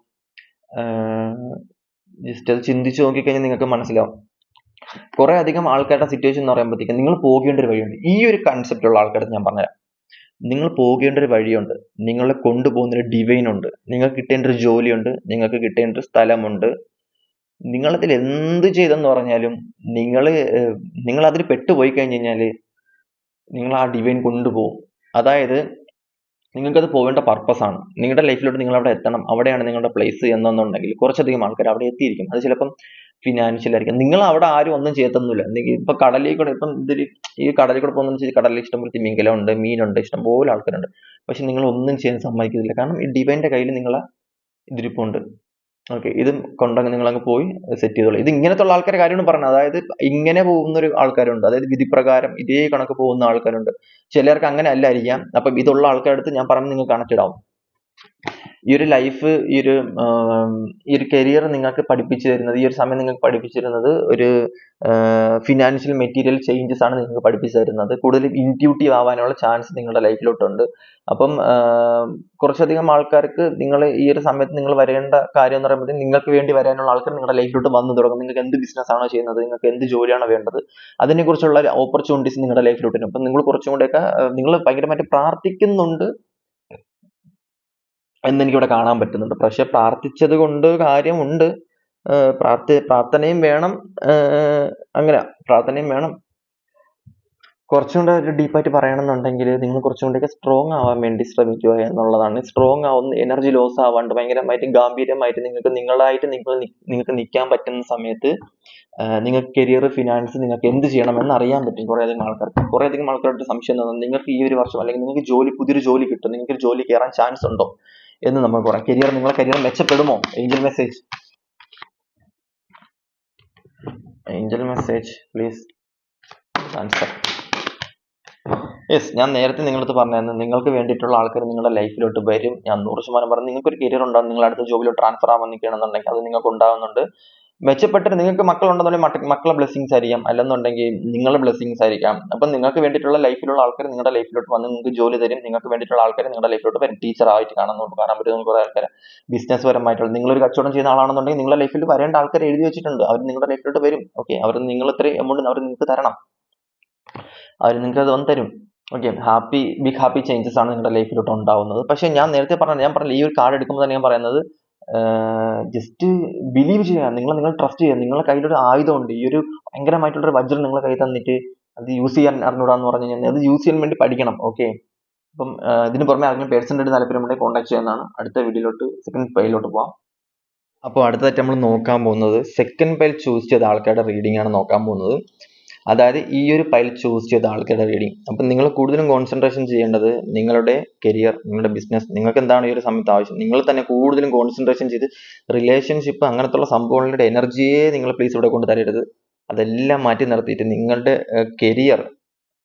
ജസ്റ്റ് അത് ചിന്തിച്ചു നോക്കിക്കഴിഞ്ഞാൽ നിങ്ങൾക്ക് മനസ്സിലാവും. കുറെ അധികം ആൾക്കാരുടെ സിറ്റുവേഷൻ എന്ന് പറയുമ്പോഴത്തേക്കും നിങ്ങൾ പോകേണ്ട ഒരു വഴിയുണ്ട്. ഈ ഒരു കൺസെപ്റ്റ് ഉള്ള ആൾക്കാർക്ക് ഞാൻ പറഞ്ഞുതരാം. നിങ്ങൾ പോകേണ്ട ഒരു വഴിയുണ്ട്, നിങ്ങളെ കൊണ്ടുപോകുന്ന ഒരു ഡിവൈൻ ഉണ്ട്, നിങ്ങൾക്ക് കിട്ടേണ്ട ഒരു ജോലിയുണ്ട്, നിങ്ങൾക്ക് കിട്ടേണ്ട ഒരു സ്ഥലമുണ്ട്. നിങ്ങളതിൽ എന്ത് ചെയ്തെന്ന് പറഞ്ഞാലും നിങ്ങൾ അതിൽ പെട്ടുപോയി കഴിഞ്ഞ് കഴിഞ്ഞാല് നിങ്ങൾ ആ ഡിവൈൻ കൊണ്ടുപോകും. അതായത് നിങ്ങൾക്കത് പോകേണ്ട പർപ്പസ് ആണ്. നിങ്ങളുടെ ലൈഫിലോട്ട് നിങ്ങൾ അവിടെ എത്തണം, അവിടെയാണ് നിങ്ങളുടെ പ്ലേസ് എന്നുണ്ടെങ്കിൽ കുറച്ചധികം ആൾക്കാർ അവിടെ എത്തിയിരിക്കും. അത് ചിലപ്പം ഫിനാൻഷ്യൽ ആയിരിക്കും. നിങ്ങൾ അവിടെ ആരും ഒന്നും ചെയ്യത്തൊന്നുമില്ല. ഇപ്പൊ കടലിൽ കൂടെ ഈ കടലിൽ കൂടെ പോകുന്ന കടലിൽ ഇഷ്ടംപോലെ തിമിംഗലമുണ്ട്, മീനുണ്ട്, ഇഷ്ടംപോലെ ആൾക്കാരുണ്ട്. പക്ഷെ നിങ്ങൾ ഒന്നും ചെയ്യാൻ സമ്മതിക്കുന്നില്ല. കാരണം ഈ ഡിവൈൻ്റെ കയ്യിൽ നിങ്ങളെ ഇതിരിപ്പുണ്ട്. ഓക്കെ, ഇതും കൊണ്ടങ്ങ് നിങ്ങളങ്ങ് പോയി സെറ്റ് ചെയ്തോളൂ. ഇത് ഇങ്ങനത്തെ ഉള്ള ആൾക്കാരുടെ കാര്യമാണ് പറഞ്ഞത്. അതായത് ഇങ്ങനെ പോകുന്ന ഒരു ആൾക്കാരുണ്ട്, അതായത് വിധിപ്രകാരം ഇതേ കണക്ക് പോകുന്ന ആൾക്കാരുണ്ട്. ചിലർക്ക് അങ്ങനെ അല്ലായിരിക്കാം. അപ്പം ഇതുള്ള ആൾക്കാരുടെ അടുത്ത് ഞാൻ പറഞ്ഞ് നിങ്ങൾക്ക് കണക്റ്റഡ് ആവും. ഈ ഒരു ലൈഫ്, ഈ ഒരു കരിയർ നിങ്ങൾക്ക് പഠിപ്പിച്ചു തരുന്നത്, ഈ ഒരു സമയം നിങ്ങൾക്ക് പഠിപ്പിച്ചു തരുന്നത് ഒരു ഫിനാൻഷ്യൽ മെറ്റീരിയൽ ചേഞ്ചസ് ആണ് നിങ്ങൾക്ക് പഠിപ്പിച്ചു തരുന്നത്. കൂടുതൽ ഇൻറ്റ്യൂട്ടീവ് ആവാനുള്ള ചാൻസ് നിങ്ങളുടെ ലൈഫിലോട്ടുണ്ട്. അപ്പം കുറച്ചധികം ആൾക്കാർക്ക് ഈ ഒരു സമയത്ത് നിങ്ങൾ വരേണ്ട കാര്യം എന്ന് പറയുമ്പോൾ, നിങ്ങൾക്ക് വേണ്ടി വരാനുള്ള ആൾക്കാർ നിങ്ങളുടെ ലൈഫിലോട്ട് വന്നു തുടങ്ങും. നിങ്ങൾക്ക് എന്ത് ബിസിനസ് ആണോ ചെയ്യുന്നത്, നിങ്ങൾക്ക് എന്ത് ജോലിയാണോ വേണ്ടത്, അതിനെക്കുറിച്ചുള്ള ഓപ്പർച്യൂണിറ്റീസ് നിങ്ങളുടെ ലൈഫിലോട്ട് വരും. അപ്പം നിങ്ങൾ കുറച്ചും കൂടെയൊക്കെ നിങ്ങൾ ഭയങ്കരമായിട്ട് പ്രാർത്ഥിക്കുന്നുണ്ട് എന്നെനിക്കിവിടെ കാണാൻ പറ്റുന്നുണ്ട്. പക്ഷെ പ്രാർത്ഥിച്ചത് കൊണ്ട് കാര്യമുണ്ട്. പ്രാർത്ഥനയും വേണം. അങ്ങനെ പ്രാർത്ഥനയും വേണം, കുറച്ചും കൂടെ ഒരു ഡീപ്പായിട്ട് പറയണമെന്നുണ്ടെങ്കിൽ നിങ്ങൾ കുറച്ചും കൂടെയൊക്കെ സ്ട്രോങ് ആവാൻ വേണ്ടി ശ്രമിക്കുക എന്നുള്ളതാണ്. സ്ട്രോങ് ആവുന്ന, എനർജി ലോസ് ആവാണ്ട് ഭയങ്കരമായിട്ട് ഗാംഭീര്യമായിട്ട് നിങ്ങൾക്ക് നിൽക്കാൻ പറ്റുന്ന സമയത്ത് നിങ്ങൾക്ക് കരിയർ, ഫിനാൻസ്, നിങ്ങൾക്ക് എന്ത് ചെയ്യണമെന്ന് അറിയാൻ പറ്റും. കുറേയധികം ആൾക്കാരുടെ സംശയം തോന്നുന്നു, നിങ്ങൾക്ക് ഈ ഒരു വർഷം അല്ലെങ്കിൽ നിങ്ങൾക്ക് പുതിയൊരു ജോലി കിട്ടും, നിങ്ങൾക്ക് ഒരു ജോലി കയറാൻ ചാൻസ് ഉണ്ടോ എന്ന് നമുക്ക് പറയാം. നിങ്ങളുടെ കരിയർ മെച്ചപ്പെടുമോ? Angel message please answer. Yes, ഞാൻ നേരത്തെ നിങ്ങളടുത്ത് പറഞ്ഞായിരുന്നു, നിങ്ങൾക്ക് വേണ്ടിയിട്ടുള്ള ആൾക്കാർ നിങ്ങളുടെ ലൈഫിലോട്ട് വരും. ഞാൻ 100% പറഞ്ഞു, നിങ്ങൾക്ക് ഒരു കരിയർ ഉണ്ടാകും. നിങ്ങൾ അടുത്ത ജോബിലോട്ട് ട്രാൻസ്ഫർ ആവാൻ നിൽക്കുകയാണെന്നുണ്ടെങ്കിൽ അത് നിങ്ങൾക്ക് ഉണ്ടാകുന്നുണ്ട്. മെച്ചപ്പെട്ടിട്ട് നിങ്ങൾക്ക് മക്കളുണ്ടെന്നുണ്ടെങ്കിൽ മക്കളെ ബ്ലെസ്സിങ്സ് ആയിരിക്കാം, അല്ലെന്നുണ്ടെങ്കിൽ നിങ്ങളുടെ ബ്ലെസ്സിങ്സ് ആയിരിക്കാം. അപ്പം നിങ്ങൾക്ക് വേണ്ടിയിട്ടുള്ള ലൈഫിലുള്ള ആൾക്കാർ നിങ്ങളുടെ ലൈഫിലോട്ട് വന്ന് നിങ്ങൾക്ക് ജോലി തരും. നിങ്ങൾക്ക് വേണ്ടിയിട്ടുള്ള ആൾക്കാർ നിങ്ങളുടെ ലൈഫിലോട്ട് വരും. ടീച്ചറായിട്ട് കാണാൻ പറ്റും കുറേ ആൾക്കാർ. ബിസിനസ് പരമായിട്ടുള്ള നിങ്ങളൊരു കച്ചവടം ചെയ്യുന്ന ആളാണെന്നുണ്ടെങ്കിൽ നിങ്ങളുടെ ലൈഫിൽ വരേണ്ട ആൾക്കാർ എഴുതി വെച്ചിട്ടുണ്ട്. അവർ നിങ്ങളുടെ ലൈഫിലോട്ട് വരും. ഓക്കെ, അവർ നിങ്ങൾ ഇത്രയും എമൗണ്ട് അവർ നിങ്ങൾക്ക് തരണം, അവർ നിങ്ങൾക്ക് അത് വന്ന് തരും. ഓക്കെ, ബിഗ് ഹാപ്പി ചേഞ്ചസ് ആണ് നിങ്ങളുടെ ലൈഫിലോട്ട് ഉണ്ടാവുന്നത്. പക്ഷെ ഞാൻ നേരത്തെ പറഞ്ഞില്ല, ഈ ഒരു കാർഡ് എടുക്കുമ്പോൾ തന്നെ ഞാൻ പറയുന്നത്, ജസ്റ്റ് ബിലീവ് ചെയ്യുക, നിങ്ങൾ ട്രസ്റ്റ് ചെയ്യുക. നിങ്ങളുടെ കയ്യിലൊരു ആയുധമുണ്ട്. ഈ ഒരു ഭയങ്കരമായിട്ടുള്ളൊരു വജ്രം നിങ്ങളുടെ കയ്യിൽ തന്നിട്ട് അത് യൂസ് ചെയ്യാൻ അറിഞ്ഞൂടാന്ന് പറഞ്ഞു കഴിഞ്ഞാൽ അത് യൂസ് ചെയ്യാൻ വേണ്ടി പഠിക്കണം. ഓക്കെ, അപ്പം ഇതിന് പുറമെ ആരെങ്കിലും പേഴ്സണായിട്ട് താല്പര്യമുണ്ടെങ്കിൽ കോൺടാക്ട് ചെയ്യാവുന്നതാണ്. അടുത്ത വീഡിയോയിലോട്ട്, സെക്കൻഡ് പൈലോട്ട് പോവാം. അപ്പോൾ അടുത്തതായിട്ട് നമ്മൾ നോക്കാൻ പോകുന്നത് സെക്കൻഡ് പൈൽ ചൂസ് ചെയ്ത ആൾക്കാരുടെ റീഡിംഗ് ആണ് നോക്കാൻ പോകുന്നത്. അതായത് ഈ ഒരു പൈൽ ചൂസ് ചെയ്ത ആൾക്കാരുടെ റീഡിംഗ്. അപ്പം നിങ്ങൾ കൂടുതലും കോൺസെൻട്രേഷൻ ചെയ്യേണ്ടത് നിങ്ങളുടെ കരിയർ, നിങ്ങളുടെ ബിസിനസ്, നിങ്ങൾക്ക് എന്താണ് ഈ ഒരു സമയത്ത് ആവശ്യം, നിങ്ങൾ തന്നെ കൂടുതലും കോൺസെൻട്രേഷൻ ചെയ്ത് റിലേഷൻഷിപ്പ് അങ്ങനത്തുള്ള സംഭവങ്ങളുടെ എനർജിയെ നിങ്ങൾ പ്ലീസ് ഇവിടെ കൊണ്ട് തരരുത്. അതെല്ലാം മാറ്റി നിർത്തിയിട്ട് നിങ്ങളുടെ കരിയർ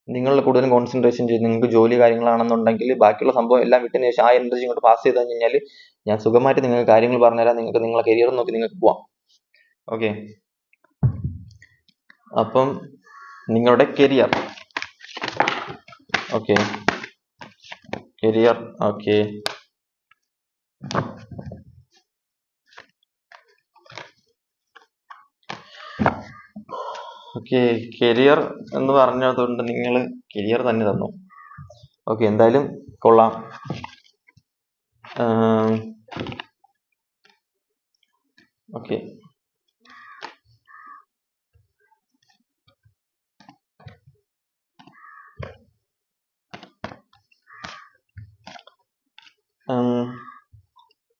നിങ്ങൾ കൂടുതലും കോൺസെൻട്രേഷൻ ചെയ്ത്, നിങ്ങൾക്ക് ജോലി കാര്യങ്ങളാണെന്നുണ്ടെങ്കിൽ ബാക്കിയുള്ള സംഭവം എല്ലാം വിട്ടതിന് ശേഷം ആ എനർജി ഇങ്ങോട്ട് പാസ് ചെയ്ത് കഴിഞ്ഞാൽ ഞാൻ സുഖമായിട്ട് നിങ്ങൾക്ക് കാര്യങ്ങൾ പറഞ്ഞുതരാം. നിങ്ങൾക്ക് നിങ്ങളുടെ കരിയർ നോക്കി നിങ്ങൾക്ക് പോവാം. ഓക്കെ, അപ്പം നിങ്ങളുടെ career. Okay, career. Okay, okay, career എന്ന് പറഞ്ഞതുകൊണ്ട് നിങ്ങൾ കരിയർ തന്നെ തന്നു. ഓക്കെ, എന്തായാലും കൊള്ളാം. ഓക്കെ,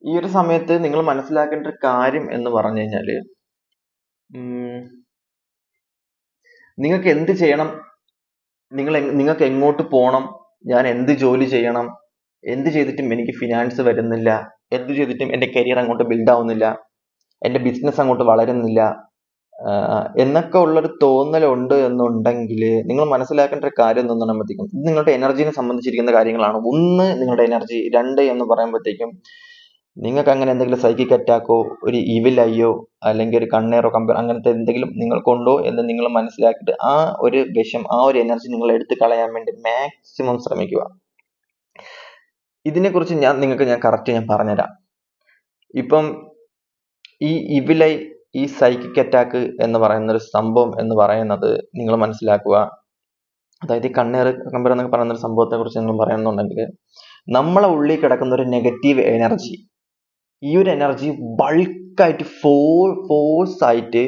ഈ ഒരു സമയത്ത് നിങ്ങൾ മനസ്സിലാക്കേണ്ട ഒരു കാര്യം എന്ന് പറഞ്ഞു കഴിഞ്ഞാല്, നിങ്ങൾക്ക് എന്ത് ചെയ്യണം, നിങ്ങൾക്ക് എങ്ങോട്ട് പോകണം, ഞാൻ എന്ത് ജോലി ചെയ്യണം, എന്ത് ചെയ്തിട്ടും എനിക്ക് ഫിനാൻസ് വരുന്നില്ല, എന്ത് ചെയ്തിട്ടും എൻ്റെ കരിയർ അങ്ങോട്ട് ബിൽഡ് ആവുന്നില്ല, എൻ്റെ ബിസിനസ് അങ്ങോട്ട് വളരുന്നില്ല എന്നൊക്കെ ഉള്ളൊരു തോന്നലുണ്ട് എന്നുണ്ടെങ്കിൽ നിങ്ങൾ മനസ്സിലാക്കേണ്ട ഒരു കാര്യം എന്ന് പറയുമ്പോഴത്തേക്കും ഇത് നിങ്ങളുടെ എനർജിനെ സംബന്ധിച്ചിരിക്കുന്ന കാര്യങ്ങളാണ്. ഒന്ന്, നിങ്ങളുടെ എനർജി. രണ്ട് എന്ന് പറയുമ്പോഴത്തേക്കും നിങ്ങൾക്ക് അങ്ങനെ എന്തെങ്കിലും സൈക്കിക് അറ്റാക്കോ ഒരു ഈവിൽ ഐയോ അല്ലെങ്കിൽ ഒരു കണ്ണേറോ അങ്ങനത്തെ എന്തെങ്കിലും നിങ്ങൾക്കുണ്ടോ എന്ന് നിങ്ങൾ മനസ്സിലാക്കിയിട്ട് ആ ഒരു വിഷം, ആ ഒരു എനർജി നിങ്ങൾ എടുത്തു കളയാൻ വേണ്ടി മാക്സിമം ശ്രമിക്കുക. ഇതിനെക്കുറിച്ച് ഞാൻ കറക്റ്റ് പറഞ്ഞുതരാം. ഇപ്പം ഈ ഇവിലൈ, ഈ സൈക്കിക് അറ്റാക്ക് എന്ന് പറയുന്ന ഒരു സംഭവം എന്ന് പറയുന്നത് നിങ്ങൾ മനസ്സിലാക്കുക. അതായത് ഈ കണ്ണേറ് കമ്പയർ എന്നൊക്കെ പറയുന്ന ഒരു സംഭവത്തെ കുറിച്ച് നിങ്ങൾ പറയുന്നുണ്ടെങ്കിൽ, നമ്മളെ ഉള്ളിൽ കിടക്കുന്ന ഒരു നെഗറ്റീവ് എനർജി, ഈ ഒരു എനർജി ബൾക്കായിട്ട് ഫോഴ്സ് ആയിട്ട്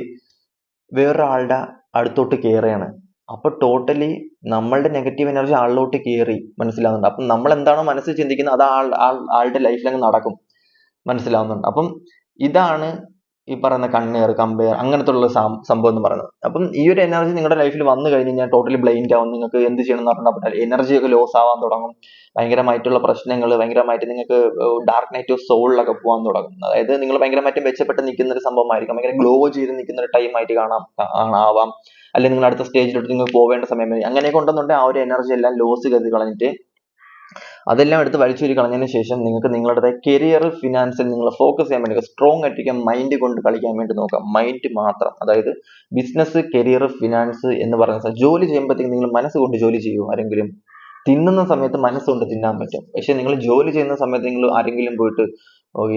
വേറൊരാളുടെ അടുത്തോട്ട് കയറുകയാണ്. അപ്പൊ ടോട്ടലി നമ്മളുടെ നെഗറ്റീവ് എനർജി ആളിലോട്ട് കയറി, മനസ്സിലാവുന്നുണ്ട്. അപ്പം നമ്മൾ എന്താണോ മനസ്സിൽ ചിന്തിക്കുന്നത് അത് ആളുടെ ലൈഫിൽ അങ്ങ് നടക്കും, മനസ്സിലാവുന്നുണ്ട്. അപ്പം ഇതാണ് ഈ പറയുന്ന കണ്ണേർ, കമ്പയർ അങ്ങനത്തെ ഉള്ള സംഭവം എന്ന് പറയുന്നത്. അപ്പം ഈ ഒരു എനർജി നിങ്ങളുടെ ലൈഫിൽ വന്നു കഴിഞ്ഞ് കഴിഞ്ഞാൽ ടോട്ടലി ബ്ലൈൻഡ് ആവും. നിങ്ങൾക്ക് എന്ത് ചെയ്യണം എന്ന് പറഞ്ഞാൽ പറ്റില്ല. എനർജി ഒക്കെ ലോസ് ആവാൻ തുടങ്ങും. ഭയങ്കരമായിട്ടുള്ള പ്രശ്നങ്ങൾ, ഭയങ്കരമായിട്ട് നിങ്ങൾക്ക് ഡാർക്ക് നൈറ്റ് ഓഫ് സോളിലൊക്കെ പോകാൻ തുടങ്ങും. അതായത് നിങ്ങൾ ഭയങ്കരമായിട്ട് മെച്ചപ്പെട്ട് നിൽക്കുന്ന ഒരു സംഭവമായിരിക്കും. ഭയങ്കര ഗ്ലോ ചെയ്ത് നിൽക്കുന്ന ഒരു ടൈം ആയിട്ട് ആവാം. അല്ലെങ്കിൽ നിങ്ങൾ അടുത്ത സ്റ്റേജിലോട്ട് നിങ്ങൾ പോവേണ്ട സമയം വരും. അങ്ങനെയൊക്കെ ഉണ്ടെന്നുണ്ടെങ്കിൽ ആ ഒരു എനർജി എല്ലാം ലോസ് ചെയ്ത് കളഞ്ഞിട്ട് അതെല്ലാം എടുത്ത് വലിച്ചൂരി കളഞ്ഞതിന് ശേഷം നിങ്ങൾക്ക് നിങ്ങളുടെ കരിയർ, ഫിനാൻസിൽ നിങ്ങൾ ഫോക്കസ് ചെയ്യാൻ വേണ്ടി സ്ട്രോങ് ആയിട്ടിരിക്കാൻ, മൈൻഡ് കൊണ്ട് കളിക്കാൻ വേണ്ടി നോക്കാം. മൈൻഡ് മാത്രം. അതായത് ബിസിനസ്, കരിയർ, ഫിനാൻസ് എന്ന് പറയുന്ന ജോലി ചെയ്യുമ്പോഴത്തേക്കും നിങ്ങൾ മനസ്സുകൊണ്ട് ജോലി ചെയ്യൂ. ആരെങ്കിലും തിന്നുന്ന സമയത്ത് മനസ്സുകൊണ്ട് തിന്നാൻ പറ്റും. പക്ഷെ നിങ്ങൾ ജോലി ചെയ്യുന്ന സമയത്ത് നിങ്ങൾ ആരെങ്കിലും പോയിട്ട്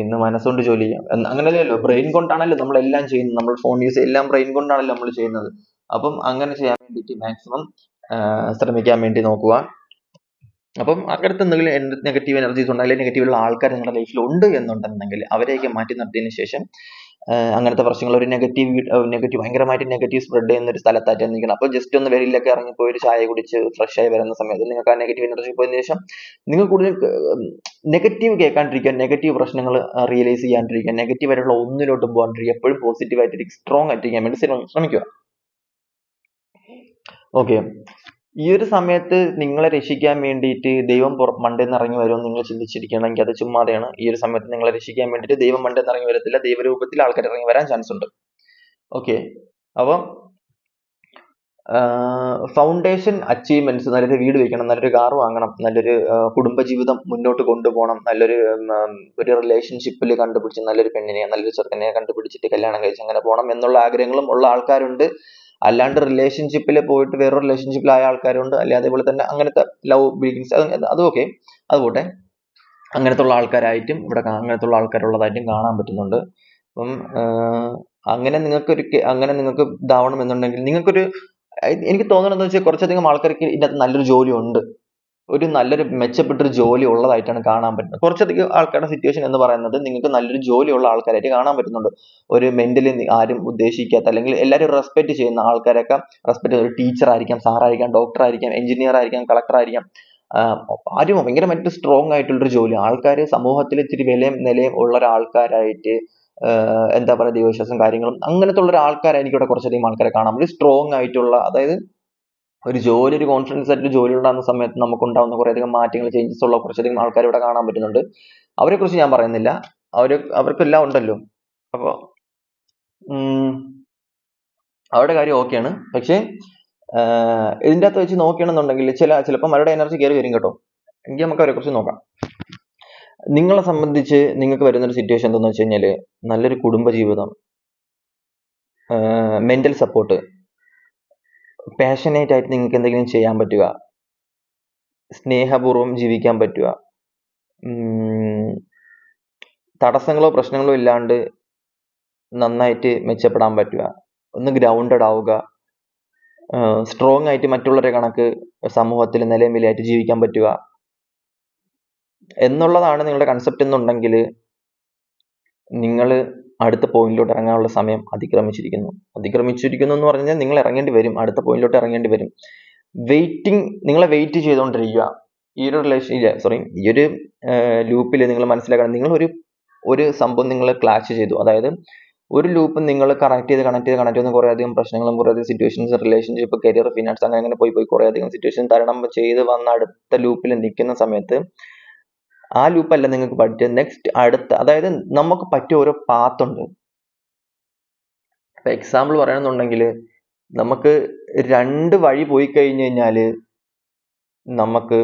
ഇന്ന് മനസ്സുകൊണ്ട് ജോലി ചെയ്യാം അങ്ങനെയല്ലല്ലോ. ബ്രെയിൻ കൊണ്ടാണല്ലോ നമ്മളെല്ലാം ചെയ്യുന്നത്. നമ്മൾ ഫോൺ യൂസ് എല്ലാം ബ്രെയിൻ കൊണ്ടാണല്ലോ നമ്മൾ ചെയ്യുന്നത്. അപ്പം അങ്ങനെ ചെയ്യാൻ വേണ്ടിയിട്ട് മാക്സിമം ശ്രമിക്കാൻ വേണ്ടി നോക്കുക. അപ്പം അങ്ങനത്തെ എന്തെങ്കിലും നെഗറ്റീവ് എനർജീസ് ഉണ്ട്, അല്ലെങ്കിൽ നെഗറ്റീവുള്ള ആൾക്കാർ നിങ്ങളുടെ ലൈഫിൽ ഉണ്ട് എന്നുണ്ടെന്നുണ്ടെങ്കിൽ അവരെയൊക്കെ മാറ്റി നിർത്തിയതിന് ശേഷം അങ്ങനത്തെ പ്രശ്നങ്ങൾ ഒരു നെഗറ്റീവ് ഭയങ്കരമായിട്ട് നെഗറ്റീവ് സ്പ്രെഡ് ചെയ്യുന്ന ഒരു സ്ഥലത്തായിട്ട് നിൽക്കണം. അപ്പോൾ ജസ്റ്റ് ഒന്ന് വെളിയിലൊക്കെ ഇറങ്ങിപ്പോയി ഒരു ചായ കുടിച്ച് ഫ്രഷ് ആയി വരുന്ന സമയത്ത് നിങ്ങൾക്ക് ആ നെഗറ്റീവ് എനർജി പോയതിനു ശേഷം നിങ്ങൾ കൂടുതൽ നെഗറ്റീവ് കേൾക്കാണ്ടിരിക്കുക, നെഗറ്റീവ് പ്രശ്നങ്ങൾ റിയലൈസ് ചെയ്യാണ്ടിരിക്കുക, നെഗറ്റീവ് ആയിട്ടുള്ള ഒന്നിലോട്ടും പോകാണ്ടിരിക്കുക, എപ്പോഴും പോസിറ്റീവ് ആയിട്ടിരിക്കും, സ്ട്രോങ് ആയിട്ടിരിക്കാൻ വേണ്ടി ശ്രമിക്കുക. ഓക്കെ, ഈ ഒരു സമയത്ത് നിങ്ങളെ രക്ഷിക്കാൻ വേണ്ടിയിട്ട് ദൈവം മണ്ടേന്ന് ഇറങ്ങി വരുമെന്ന് നിങ്ങൾ ചിന്തിച്ചിരിക്കുകയാണെങ്കിൽ അത് ചുമ്മാതെയാണ്. ഈ ഒരു സമയത്ത് നിങ്ങളെ രക്ഷിക്കാൻ വേണ്ടിയിട്ട് ദൈവം മണ്ടേന്ന് ഇറങ്ങി വരത്തില്ല, ദൈവരൂപത്തിൽ ആൾക്കാർ ഇറങ്ങി വരാൻ ചാൻസ് ഉണ്ട്. ഓക്കെ, അപ്പം ഫൗണ്ടേഷൻ അച്ചീവ്മെന്റ്സ്, നല്ലൊരു വീട് വെക്കണം, നല്ലൊരു കാർ വാങ്ങണം, നല്ലൊരു കുടുംബജീവിതം മുന്നോട്ട് കൊണ്ടുപോകണം, നല്ലൊരു ഒരു റിലേഷൻഷിപ്പിൽ കണ്ടുപിടിച്ച് നല്ലൊരു പെണ്ണിനെ നല്ലൊരു ചെറുക്കനെ കണ്ടുപിടിച്ചിട്ട് കല്യാണം കഴിച്ച് അങ്ങനെ പോകണം എന്നുള്ള ആഗ്രഹങ്ങളും ഉള്ള ആൾക്കാരുണ്ട്. അല്ലാണ്ട് റിലേഷൻഷിപ്പിൽ പോയിട്ട് വേറൊരു റിലേഷൻഷിപ്പിലായ ആൾക്കാരുണ്ട്, അല്ലെ അതേപോലെ തന്നെ അങ്ങനത്തെ ലവ് ബിഗിൻസ്, അതും ഓക്കെ, അതുപോട്ടെ. അങ്ങനത്തെ ഉള്ള ആൾക്കാരായിട്ടും ഇവിടെ അങ്ങനത്തെ ഉള്ള ആൾക്കാരുള്ളതായിട്ടും കാണാൻ പറ്റുന്നുണ്ട്. അപ്പം അങ്ങനെ നിങ്ങൾക്ക് ഇതാവണം എന്നുണ്ടെങ്കിൽ നിങ്ങൾക്കൊരു എനിക്ക് തോന്നുന്നത് എന്താ വെച്ചാൽ കുറച്ചധികം ആൾക്കാർക്ക് ഇതിനകത്ത് നല്ലൊരു ജോലി ഉണ്ട്, ഒരു നല്ലൊരു മെച്ചപ്പെട്ടൊരു ജോലി ഉള്ളതായിട്ടാണ് കാണാൻ പറ്റുന്നത്. കുറച്ചധികം ആൾക്കാരുടെ സിറ്റുവേഷൻ എന്ന് പറയുന്നത് നിങ്ങൾക്ക് നല്ലൊരു ജോലിയുള്ള ആൾക്കാരായിട്ട് കാണാൻ പറ്റുന്നുണ്ട്. ഒരു മെന്റലി ആരും ഉദ്ദേശിക്കാത്ത, അല്ലെങ്കിൽ എല്ലാവരും റെസ്പെക്ട് ചെയ്യുന്ന ആൾക്കാരൊക്കെ റെസ്പെക്ട് ചെയ്യുന്ന ഒരു ടീച്ചർ ആയിരിക്കാം, സാറായിരിക്കാം, ഡോക്ടർ ആയിരിക്കാം, എഞ്ചിനീയർ ആയിരിക്കാം, കളക്ടർ ആയിരിക്കാം, ആരും ഭയങ്കരമായിട്ട് സ്ട്രോങ് ആയിട്ടുള്ളൊരു ജോലി, ആൾക്കാർ സമൂഹത്തിൽ ഇത്തിരി വിലയും നിലയും ഉള്ള ഒരാൾക്കാരായിട്ട് എന്താ പറയുക, ദൈവവിശ്വാസം കാര്യങ്ങളും അങ്ങനത്തെ ഉള്ള ഒരു ആൾക്കാരായിരിക്കും ഇവിടെ കുറച്ചധികം ആൾക്കാരെ കാണാൻ പറ്റും. സ്ട്രോങ് ആയിട്ടുള്ള, അതായത് ഒരു ജോലി, ഒരു കോൺഫിഡൻസ് ആയിട്ട് ജോലി ഉണ്ടാകുന്ന സമയത്ത് നമുക്ക് ഉണ്ടാകുന്ന കുറേയധികം മാറ്റങ്ങൾ, ചേഞ്ചസ് ഉള്ള കുറച്ചധികം ആൾക്കാർ ഇവിടെ കാണാൻ പറ്റുന്നുണ്ട്. അവരെ കുറിച്ച് ഞാൻ പറയുന്നില്ല, അവർക്കെല്ലാം ഉണ്ടല്ലോ. അപ്പൊ അവരുടെ കാര്യം ഓക്കെയാണ്. പക്ഷേ ഇതിൻ്റെ അകത്ത് വെച്ച് നോക്കുകയാണെന്നുണ്ടെങ്കിൽ ചിലപ്പം അവരുടെ എനർജി കയറി വരും കേട്ടോ. എങ്കിൽ നമുക്ക് അവരെ കുറിച്ച് നോക്കാം. നിങ്ങളെ സംബന്ധിച്ച് നിങ്ങൾക്ക് വരുന്നൊരു സിറ്റുവേഷൻ എന്താണെന്ന് വെച്ച് കഴിഞ്ഞാൽ നല്ലൊരു കുടുംബജീവിതം, മെന്റൽ സപ്പോർട്ട്, പാഷനേറ്റ് ആയിട്ട് നിങ്ങൾക്ക് എന്തെങ്കിലും ചെയ്യാൻ പറ്റുക, സ്നേഹപൂർവ്വം ജീവിക്കാൻ പറ്റുക, തടസ്സങ്ങളോ പ്രശ്നങ്ങളോ ഇല്ലാണ്ട് നന്നായിട്ട് മെച്ചപ്പെടാൻ പറ്റുക, ഒന്ന് ഗ്രൗണ്ടഡ് ആവുക, സ്ട്രോങ് ആയിട്ട് മറ്റുള്ളവരെ കണക്ക് സമൂഹത്തിൽ നിലയും വിലയായിട്ട് ജീവിക്കാൻ പറ്റുക എന്നുള്ളതാണ് നിങ്ങളുടെ കൺസെപ്റ്റ് എന്നുണ്ടെങ്കിൽ നിങ്ങൾ അടുത്ത പോയിന്റിലോട്ട് ഇറങ്ങാനുള്ള സമയം അതിക്രമിച്ചിരിക്കുന്നു എന്ന് പറഞ്ഞാൽ നിങ്ങൾ ഇറങ്ങേണ്ടി വരും, അടുത്ത പോയിന്റിലോട്ട് ഇറങ്ങേണ്ടി വരും. നിങ്ങളെ വെയിറ്റ് ചെയ്തുകൊണ്ടിരിക്കുക. ഈ ഒരു ലൂപ്പിൽ നിങ്ങൾ മനസ്സിലാക്കണം, നിങ്ങൾ ഒരു സംഭവം നിങ്ങൾ ക്ലാഷ് ചെയ്തു, അതായത് ഒരു ലൂപ്പ് നിങ്ങൾ കണക്ട് ചെയ്ത് കുറേയധികം പ്രശ്നങ്ങളും കുറേയധികം സിറ്റുവേഷൻസ്, റിലേഷൻഷിപ്പ്, കരിയർ, ഫിനാൻസ്, അങ്ങനെ പോയി കുറേയധികം സിറ്റുവേഷൻ തരണം ചെയ്ത് വന്ന അടുത്ത ലൂപ്പിൽ നിൽക്കുന്ന സമയത്ത് ആ ലൂപ്പല്ല നിങ്ങൾക്ക് പറ്റിയ നെക്സ്റ്റ് അതായത് നമുക്ക് പറ്റിയ ഓരോ പാത്ത് ഉണ്ട്. ഇപ്പൊ എക്സാമ്പിൾ പറയണമെന്നുണ്ടെങ്കിൽ നമുക്ക് 2 വഴി പോയി കഴിഞ്ഞു കഴിഞ്ഞാൽ നമുക്ക്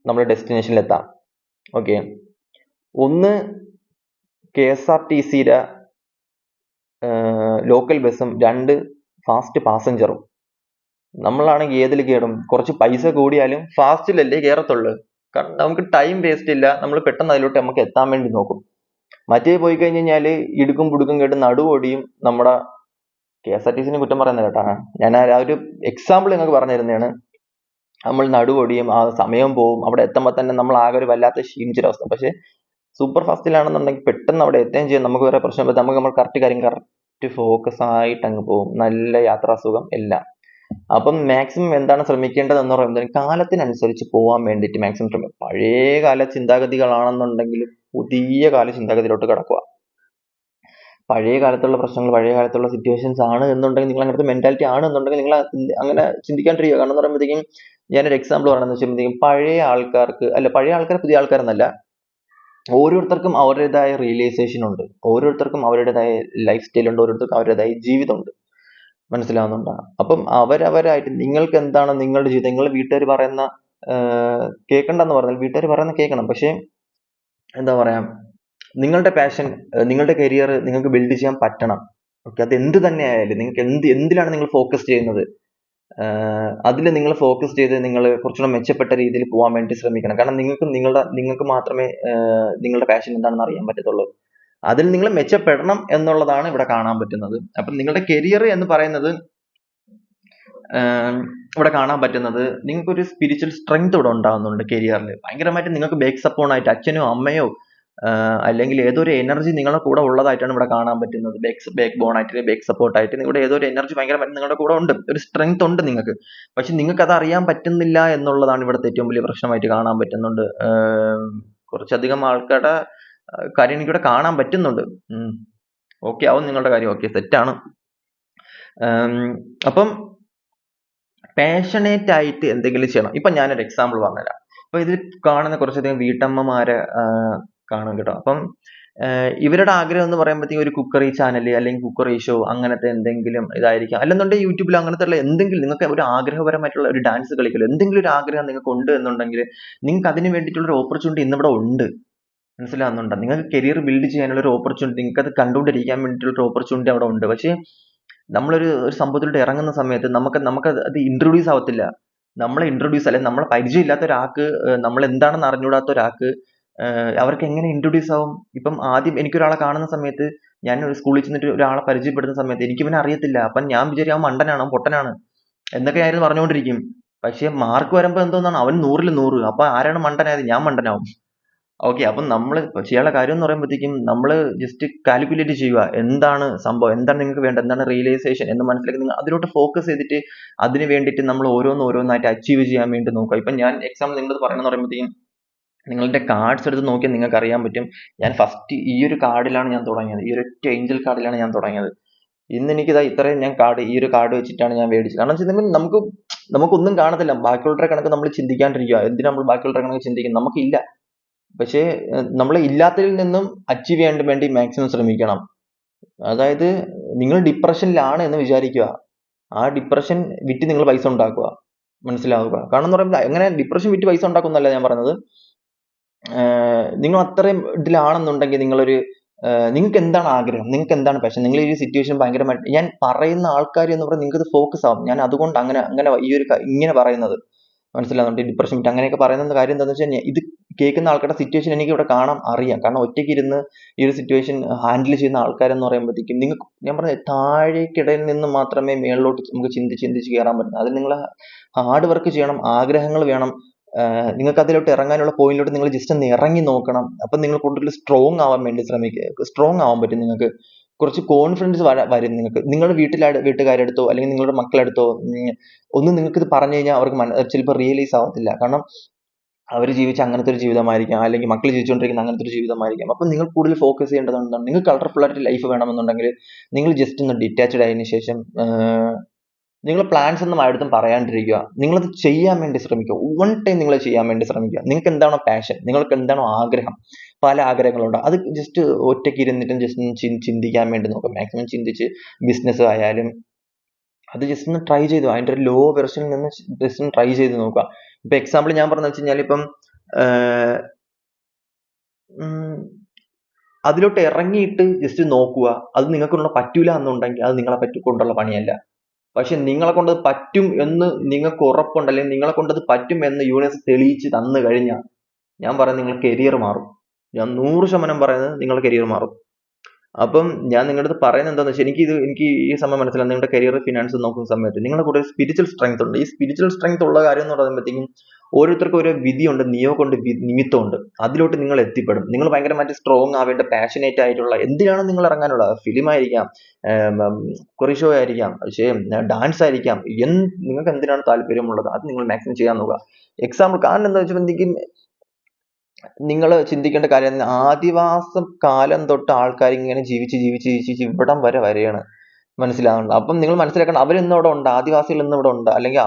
നമ്മുടെ ഡെസ്റ്റിനേഷനിൽ എത്താം. ഓക്കെ, ഒന്ന് KSRTCയുടെ ലോക്കൽ ബസ്സും 2 ഫാസ്റ്റ് പാസഞ്ചറും. നമ്മളാണെങ്കിൽ ഏതിൽ കയറും? കുറച്ച് പൈസ കൂടിയാലും ഫാസ്റ്റിലല്ലേ കയറത്തുള്ളൂ, കാരണം നമുക്ക് ടൈം വേസ്റ്റ് ഇല്ല, നമ്മൾ പെട്ടെന്ന് അതിലോട്ട് നമുക്ക് എത്താൻ വേണ്ടി നോക്കും. മറ്റേ പോയി കഴിഞ്ഞ് കഴിഞ്ഞാൽ ഇടുക്കും പുടുക്കും കേട്ട് നടുവൊടിയും. നമ്മുടെ KSRTCനെ കുറ്റം പറയുന്നത് കേട്ടാ, ഞാൻ ആ ഒരു എക്സാമ്പിൾ നിങ്ങൾക്ക് പറഞ്ഞു തരുന്നതാണ്. നമ്മൾ നടുവൊടിയും, ആ സമയം പോവും, അവിടെ എത്തുമ്പോൾ തന്നെ നമ്മൾ ആകെ ഒരു വല്ലാത്ത ക്ഷീണിച്ചൊരവസ്ഥ. പക്ഷെ സൂപ്പർ ഫാസ്റ്റിലാണെന്നുണ്ടെങ്കിൽ പെട്ടെന്ന് അവിടെ എത്തുകയും ചെയ്യും, നമുക്ക് വേറെ പ്രശ്നം പറ്റും, നമ്മൾ കറക്റ്റ് ഫോക്കസ് ആയിട്ട് അങ്ങ് പോകും, നല്ല യാത്രാസുഖം എല്ലാം. അപ്പം മാക്സിമം എന്താണ് ശ്രമിക്കേണ്ടത് എന്ന് പറയുന്നത് കാലത്തിനനുസരിച്ച് പോകാൻ വേണ്ടിയിട്ട് മാക്സിമം ശ്രമിക്കും. പഴയ കാല ചിന്താഗതികളാണെന്നുണ്ടെങ്കിൽ പുതിയ കാല ചിന്താഗതിയിലോട്ട് കിടക്കുക. പഴയ കാലത്തുള്ള പ്രശ്നങ്ങൾ, പഴയ കാലത്തുള്ള സിറ്റുവേഷൻസ് ആണ് എന്നുണ്ടെങ്കിൽ, നിങ്ങൾ അങ്ങനത്തെ മെന്റാലിറ്റി ആണ് എന്നുണ്ടെങ്കിൽ നിങ്ങൾ അങ്ങനെ ചിന്തിക്കാണ്ടിരിക്കുക. കാരണം എന്ന് പറയുമ്പോഴത്തേക്കും ഞാനൊരു എക്സാമ്പിൾ പറയുന്നത് വെച്ചുമ്പോഴത്തേക്കും പഴയ ആൾക്കാർ പുതിയ ആൾക്കാരെന്നല്ല, ഓരോരുത്തർക്കും അവരുടേതായ റിയലൈസേഷൻ ഉണ്ട്, ഓരോരുത്തർക്കും അവരുടേതായ ലൈഫ് സ്റ്റൈൽ ഉണ്ട്, ഓരോരുത്തർക്കും അവരുടേതായ ജീവിതമുണ്ട്. മനസ്സിലാവുന്നുണ്ടോ? അപ്പം അവരവരായിട്ട് നിങ്ങൾക്ക് എന്താണ് നിങ്ങളുടെ ജീവിതം, നിങ്ങൾ വീട്ടുകാർ പറയുന്ന കേൾക്കണ്ടെന്ന് പറഞ്ഞാൽ വീട്ടുകാർ പറയുന്ന കേൾക്കണം. പക്ഷേ എന്താ പറയാ, നിങ്ങളുടെ പാഷൻ, നിങ്ങളുടെ കരിയർ നിങ്ങൾക്ക് ബിൽഡ് ചെയ്യാൻ പറ്റണം. ഓക്കെ, അത് എന്ത് തന്നെ ആയാലും നിങ്ങൾക്ക് എന്തിലാണ് നിങ്ങൾ ഫോക്കസ് ചെയ്യുന്നത്, അതിൽ നിങ്ങൾ ഫോക്കസ് ചെയ്ത് നിങ്ങൾ കുറച്ചുകൂടെ മെച്ചപ്പെട്ട രീതിയിൽ പോകാൻ വേണ്ടി ശ്രമിക്കണം. കാരണം നിങ്ങൾക്ക് മാത്രമേ നിങ്ങളുടെ പാഷൻ എന്താണെന്ന് അറിയാൻ പറ്റത്തുള്ളൂ. അതിൽ നിങ്ങൾ മെച്ചപ്പെടണം എന്നുള്ളതാണ് ഇവിടെ കാണാൻ പറ്റുന്നത്. അപ്പം നിങ്ങളുടെ കരിയർ എന്ന് പറയുന്നത് ഇവിടെ കാണാൻ പറ്റുന്നത് നിങ്ങൾക്കൊരു സ്പിരിച്വൽ സ്ട്രെങ്ത് ഇവിടെ ഉണ്ടാകുന്നുണ്ട് കരിയറിൽ. ഭയങ്കരമായിട്ട് നിങ്ങൾക്ക് ബേക്ക് സപ്പോർട്ട് ആയിട്ട് അച്ഛനോ അമ്മയോ അല്ലെങ്കിൽ ഏതൊരു എനർജി നിങ്ങളുടെ കൂടെ ഉള്ളതായിട്ടാണ് ഇവിടെ കാണാൻ പറ്റുന്നത്. ബാക്ക് ബോൺ ആയിട്ട് ബേക്ക് സപ്പോർട്ട് ആയിട്ട് നിങ്ങളുടെ ഏതൊരു എനർജി ഭയങ്കരമായിട്ട് നിങ്ങളുടെ കൂടെ ഉണ്ട്, ഒരു സ്ട്രെങ്ത് ഉണ്ട് നിങ്ങൾക്ക്. പക്ഷെ നിങ്ങൾക്ക് അത് അറിയാൻ പറ്റുന്നില്ല എന്നുള്ളതാണ് ഇവിടുത്തെ ഏറ്റവും വലിയ പ്രശ്നമായിട്ട് കാണാൻ പറ്റുന്നുണ്ട്. കുറച്ചധികം ആൾക്കാരുടെ കാര്യം എനിക്കിവിടെ കാണാൻ പറ്റുന്നുണ്ട്. ഓക്കെ ആവും നിങ്ങളുടെ കാര്യം, ഓക്കെ സെറ്റാണ്. അപ്പം പാഷനേറ്റ് ആയിട്ട് എന്തെങ്കിലും ചെയ്യണം. ഇപ്പൊ ഞാനൊരു എക്സാമ്പിൾ പറഞ്ഞുതരാം. അപ്പൊ ഇതിൽ കാണുന്ന കുറച്ചധികം വീട്ടമ്മമാരെ കാണും കേട്ടോ. അപ്പം ഇവരുടെ ആഗ്രഹം എന്ന് പറയുമ്പോഴത്തേക്കും ഒരു കുക്കറി ചാനൽ അല്ലെങ്കിൽ കുക്കറി ഷോ അങ്ങനത്തെ എന്തെങ്കിലും ഇതായിരിക്കാം. അല്ലെന്നുണ്ടെങ്കിൽ യൂട്യൂബിൽ അങ്ങനത്തെ ഉള്ള എന്തെങ്കിലും നിങ്ങൾക്ക് ഒരു ആഗ്രഹപരമായിട്ടുള്ള ഒരു ഡാൻസ് കളിക്കലോ എന്തെങ്കിലും ഒരു ആഗ്രഹം നിങ്ങൾക്ക് ഉണ്ട് എന്നുണ്ടെങ്കിൽ നിങ്ങൾക്ക് അതിന് വേണ്ടിയിട്ടുള്ള ഒരു ഓപ്പർച്യൂണിറ്റി ഇന്നിവിടെ ഉണ്ട്. മനസ്സിലാവുന്നുണ്ടോ? നിങ്ങൾക്ക് കരിയർ ബിൽഡ് ചെയ്യാനുള്ള ഒരു ഓപ്പർച്യൂണിറ്റി, നിങ്ങൾക്ക് അത് കണ്ടുകൊണ്ടിരിക്കാൻ വേണ്ടിയിട്ടുള്ള ഒരു ഓപ്പർച്യൂണിറ്റി അവിടെ ഉണ്ട്. പക്ഷേ നമ്മളൊരു സംഭവത്തിലോട്ട് ഇറങ്ങുന്ന സമയത്ത് നമുക്ക് അത് ഇൻട്രൊഡ്യൂസ് ആവത്തില്ല. നമ്മളെ ഇൻട്രൊഡ്യൂസ് അല്ലെങ്കിൽ നമ്മളെ പരിചയമില്ലാത്ത ഒരാൾക്ക്, നമ്മൾ എന്താണെന്ന് അറിഞ്ഞുകൂടാത്ത ഒരാൾക്ക് അവർക്ക് എങ്ങനെ ഇൻട്രൊഡ്യൂസ് ആവും? ഇപ്പം ആദ്യം എനിക്കൊരാളെ കാണുന്ന സമയത്ത്, ഞാൻ ഒരു സ്കൂളിൽ ചെന്നിട്ട് ഒരാളെ പരിചയപ്പെടുന്ന സമയത്ത് എനിക്ക് ഇവനെ അറിയത്തില്ല. അപ്പം ഞാൻ വിചാരിക്കും അവൻ മണ്ടനാണ്, അവൻ പൊട്ടനാണ് എന്നൊക്കെ ആയിരുന്നു പറഞ്ഞുകൊണ്ടിരിക്കും. പക്ഷെ മാർക്ക് വരുമ്പോൾ എന്തോന്നാണ്, അവൻ 100-ൽ 100. അപ്പൊ ആരാണ് മണ്ടനായത്? ഞാൻ മണ്ടനാവും. ഓക്കെ, അപ്പം നമ്മൾ ചെയ്യാനുള്ള കാര്യം എന്ന് പറയുമ്പോഴത്തേക്കും നമ്മൾ ജസ്റ്റ് കാൽക്കുലേറ്റ് ചെയ്യുക. എന്താണ് സംഭവം, എന്താണ് നിങ്ങൾക്ക് വേണ്ടത്, എന്താണ് റിയലൈസേഷൻ എന്ന് മനസ്സിലാക്കി നിങ്ങൾ അതിലോട്ട് ഫോക്കസ് ചെയ്തിട്ട് അതിന് വേണ്ടിയിട്ട് നമ്മൾ ഓരോന്നായിട്ട് അച്ചീവ് ചെയ്യാൻ വേണ്ടി നോക്കുക. ഇപ്പം ഞാൻ എക്സാമ്പിൾ നിങ്ങളത് പറയണമെന്ന് പറയുമ്പോഴത്തേക്കും നിങ്ങളുടെ കാർഡ്സ് എടുത്ത് നോക്കിയാൽ നിങ്ങൾക്ക് അറിയാൻ പറ്റും. ഞാൻ ഫസ്റ്റ് ഈ ഒരു കാർഡിലാണ് ഞാൻ തുടങ്ങിയത്, ഈ ഒരൊറ്റ ഏഞ്ചൽ കാർഡിലാണ് ഞാൻ തുടങ്ങിയത്. ഇന്ന് എനിക്കിതാ ഇത്രയും ഞാൻ ഈ ഒരു കാർഡ് വെച്ചിട്ടാണ് ഞാൻ മേടിച്ചത്. കാരണം വെച്ചിട്ടുണ്ടെങ്കിൽ നമുക്കൊന്നും കാണത്തില്ല. ബാക്കിയുള്ളവരുടെ കണക്ക് നമ്മൾ ചിന്തിക്കാണ്ടിരിക്കുക. എന്തിനാ നമ്മൾ ബാക്കിയുള്ളവരുടെ കണക്ക് ചിന്തിക്കുന്നത്? നമുക്കില്ല. പക്ഷേ നമ്മൾ ഇല്ലാത്തതിൽ നിന്നും അച്ചീവ് ചെയ്യാൻ വേണ്ടി മാക്സിമം ശ്രമിക്കണം. അതായത് നിങ്ങൾ ഡിപ്രഷനിലാണ് എന്ന് വിചാരിക്കുക, ആ ഡിപ്രഷൻ വിറ്റ് നിങ്ങൾ പൈസ ഉണ്ടാക്കുക. മനസ്സിലാവുക. കാരണം എന്ന് പറയുമ്പോൾ എങ്ങനെ ഡിപ്രഷൻ വിറ്റ് പൈസ ഉണ്ടാക്കുന്നല്ല ഞാൻ പറഞ്ഞത്. നിങ്ങൾ അത്രയും ഇതിലാണെന്നുണ്ടെങ്കിൽ നിങ്ങൾക്ക് എന്താണ് ആഗ്രഹം, നിങ്ങൾക്ക് എന്താണ് പാഷൻ, നിങ്ങൾ ഈ സിറ്റുവേഷൻ ഭയങ്കരമായിട്ട്, ഞാൻ പറയുന്ന ആൾക്കാർ എന്ന് പറഞ്ഞാൽ നിങ്ങൾക്ക് ഫോക്കസ് ആവും. ഞാൻ അതുകൊണ്ട് അങ്ങനെ ഇങ്ങനെ പറയുന്നത് മനസ്സിലാവുന്നുണ്ട്. ഡിപ്രഷൻ വിറ്റ് അങ്ങനെയൊക്കെ പറയുന്ന കാര്യം എന്താണെന്ന് വെച്ചാൽ, ഇത് കേൾക്കുന്ന ആൾക്കാരുടെ സിറ്റുവേഷൻ എനിക്ക് ഇവിടെ അറിയാം. കാരണം ഒറ്റയ്ക്ക് ഇരുന്ന് ഈ ഒരു സിറ്റുവേഷൻ ഹാൻഡിൽ ചെയ്യുന്ന ആൾക്കാരെന്ന് പറയുമ്പോഴത്തേക്കും നിങ്ങൾക്ക്, ഞാൻ പറഞ്ഞ താഴേക്കിടയിൽ നിന്ന് മാത്രമേ മേളിലോട്ട് നമുക്ക് ചിന്തിച്ച് കയറാൻ പറ്റും. അതിൽ നിങ്ങൾ ഹാർഡ് വർക്ക് ചെയ്യണം, ആഗ്രഹങ്ങൾ വേണം. നിങ്ങൾക്ക് അതിലോട്ട് ഇറങ്ങാനുള്ള പോയിന്റിലോട്ട് നിങ്ങൾ ജസ്റ്റ് ഒന്ന് ഇറങ്ങി നോക്കണം. അപ്പം നിങ്ങൾ കൂടുതൽ സ്ട്രോങ് ആവാൻ വേണ്ടി ശ്രമിക്കുക. സ്ട്രോങ് ആവാൻ പറ്റും നിങ്ങൾക്ക്. കുറച്ച് കോൺഫിഡൻസ് വരും നിങ്ങൾക്ക്. നിങ്ങളുടെ വീട്ടുകാരെടുത്തോ അല്ലെങ്കിൽ നിങ്ങളുടെ മക്കളെടുത്തോ ഒന്നും നിങ്ങൾക്ക് ഇത് പറഞ്ഞു കഴിഞ്ഞാൽ അവർക്ക് ചിലപ്പോൾ റിയലൈസ് ആവത്തില്ല. കാരണം അവർ ജീവിച്ച അങ്ങനത്തെ ഒരു ജീവിതമായിരിക്കാം, അല്ലെങ്കിൽ മക്കൾ ജീവിച്ചുകൊണ്ടിരിക്കുന്ന അങ്ങനത്തെ ഒരു ജീവിതമായിരിക്കാം. അപ്പം നിങ്ങൾ കൂടുതൽ ഫോക്കസ് ചെയ്യേണ്ടത് എന്താണ്? നിങ്ങൾക്ക് കളർഫുൾ ആയിട്ട് ലൈഫ് വേണമെന്നുണ്ടെങ്കിൽ നിങ്ങൾ ജസ്റ്റ് ഒന്ന് ഡിറ്റാച്ച്ഡ് ആയതിനു ശേഷം നിങ്ങൾ പ്ലാൻസ് ഒന്നും ആരുടെയും പറയാണ്ടിരിക്കുക. നിങ്ങളത് ചെയ്യാൻ വേണ്ടി ശ്രമിക്കുക. വൺ ടൈം നിങ്ങൾ ചെയ്യാൻ വേണ്ടി ശ്രമിക്കുക. നിങ്ങൾക്ക് എന്താണോ പാഷൻ, നിങ്ങൾക്ക് എന്താണോ ആഗ്രഹം, പല ആഗ്രഹങ്ങളുണ്ട്, അത് ജസ്റ്റ് ഒറ്റയ്ക്ക് ഇരുന്നിട്ടും ജസ്റ്റ് ചിന്തിക്കാൻ വേണ്ടി നോക്കുക. മാക്സിമം ചിന്തിച്ച് ബിസിനസ് ആയാലും അത് ജസ്റ്റ് ഒന്ന് ട്രൈ ചെയ്തു, അതിൻ്റെ ഒരു ലോ വെർഷനിൽ നിന്ന് ജസ്റ്റ് ഒന്ന് ട്രൈ ചെയ്ത് നോക്കുക. ഇപ്പൊ എക്സാമ്പിൾ ഞാൻ പറഞ്ഞു വെച്ച് കഴിഞ്ഞാൽ, ഇപ്പം അതിലോട്ട് ഇറങ്ങിയിട്ട് ജസ്റ്റ് നോക്കുക. അത് നിങ്ങൾക്ക് പറ്റൂല എന്നുണ്ടെങ്കിൽ അത് നിങ്ങളെ കൊണ്ടുള്ള പണിയല്ല. പക്ഷെ നിങ്ങളെ കൊണ്ട് പറ്റും എന്ന് നിങ്ങൾക്ക് ഉറപ്പുണ്ട്, അല്ലെങ്കിൽ നിങ്ങളെ കൊണ്ടത് പറ്റും എന്ന് യൂണിവേഴ്സ് തെളിയിച്ച് തന്നു കഴിഞ്ഞാൽ ഞാൻ പറയുന്നത് നിങ്ങൾ കരിയർ മാറും. ഞാൻ 100% പറയുന്നത് നിങ്ങളുടെ കരിയർ മാറും. അപ്പം ഞാൻ നിങ്ങളുടെ അടുത്ത് പറയുന്നത് എന്താണെന്ന് വെച്ചാൽ, എനിക്ക് ഈ സമയം മനസ്സിലാവും. നിങ്ങളുടെ കരിയർ ഫിനാൻസ് നോക്കുന്ന സമയത്ത് നിങ്ങളുടെ കൂടെ സ്പിരിച്വൽ സ്ട്രെങ്ത് ഉണ്ട്. ഈ സ്പിരിച്വൽ സ്ട്രെങ്ത് ഉള്ള കാര്യം എന്ന് പറയുമ്പോഴത്തേക്കും ഓരോരുത്തർക്കും ഓരോ വിധിയുണ്ട്, നിയോഗമുണ്ട്, നിമിത്തമുണ്ട്. അതിലോട്ട് നിങ്ങൾ എത്തിപ്പെടും. നിങ്ങൾ ഭയങ്കരമായിട്ട് സ്ട്രോങ് ആവേണ്ട, പാഷനേറ്റ് ആയിട്ടുള്ള എന്തിനാണ് നിങ്ങൾ ഇറങ്ങാനുള്ളത്? ഫിലിം ആയിരിക്കാം, കുറി ഷോ ആയിരിക്കാം, പക്ഷേ ഡാൻസ് ആയിരിക്കാം, നിങ്ങൾക്ക് എന്തിനാണ് താല്പര്യമുള്ളത് അത് നിങ്ങൾ മാക്സിമം ചെയ്യാൻ നോക്കുക. എക്സാമ്പിൾ കാരണം എന്താ വെച്ചിട്ടുണ്ടെങ്കിൽ, നിങ്ങൾ ചിന്തിക്കേണ്ട കാര്യം, ആദിവാസ കാലം തൊട്ട് ആൾക്കാർ ഇങ്ങനെ ജീവിച്ച് ഇവിടം വരെ വരെയാണ്. മനസ്സിലാവുന്നുണ്ട്. അപ്പം നിങ്ങൾ മനസ്സിലാക്കണം, അവരിന്ന് ഇവിടെ ഉണ്ട്, ആദിവാസികൾ ഇന്ന് ഇവിടെ ഉണ്ട്, അല്ലെങ്കിൽ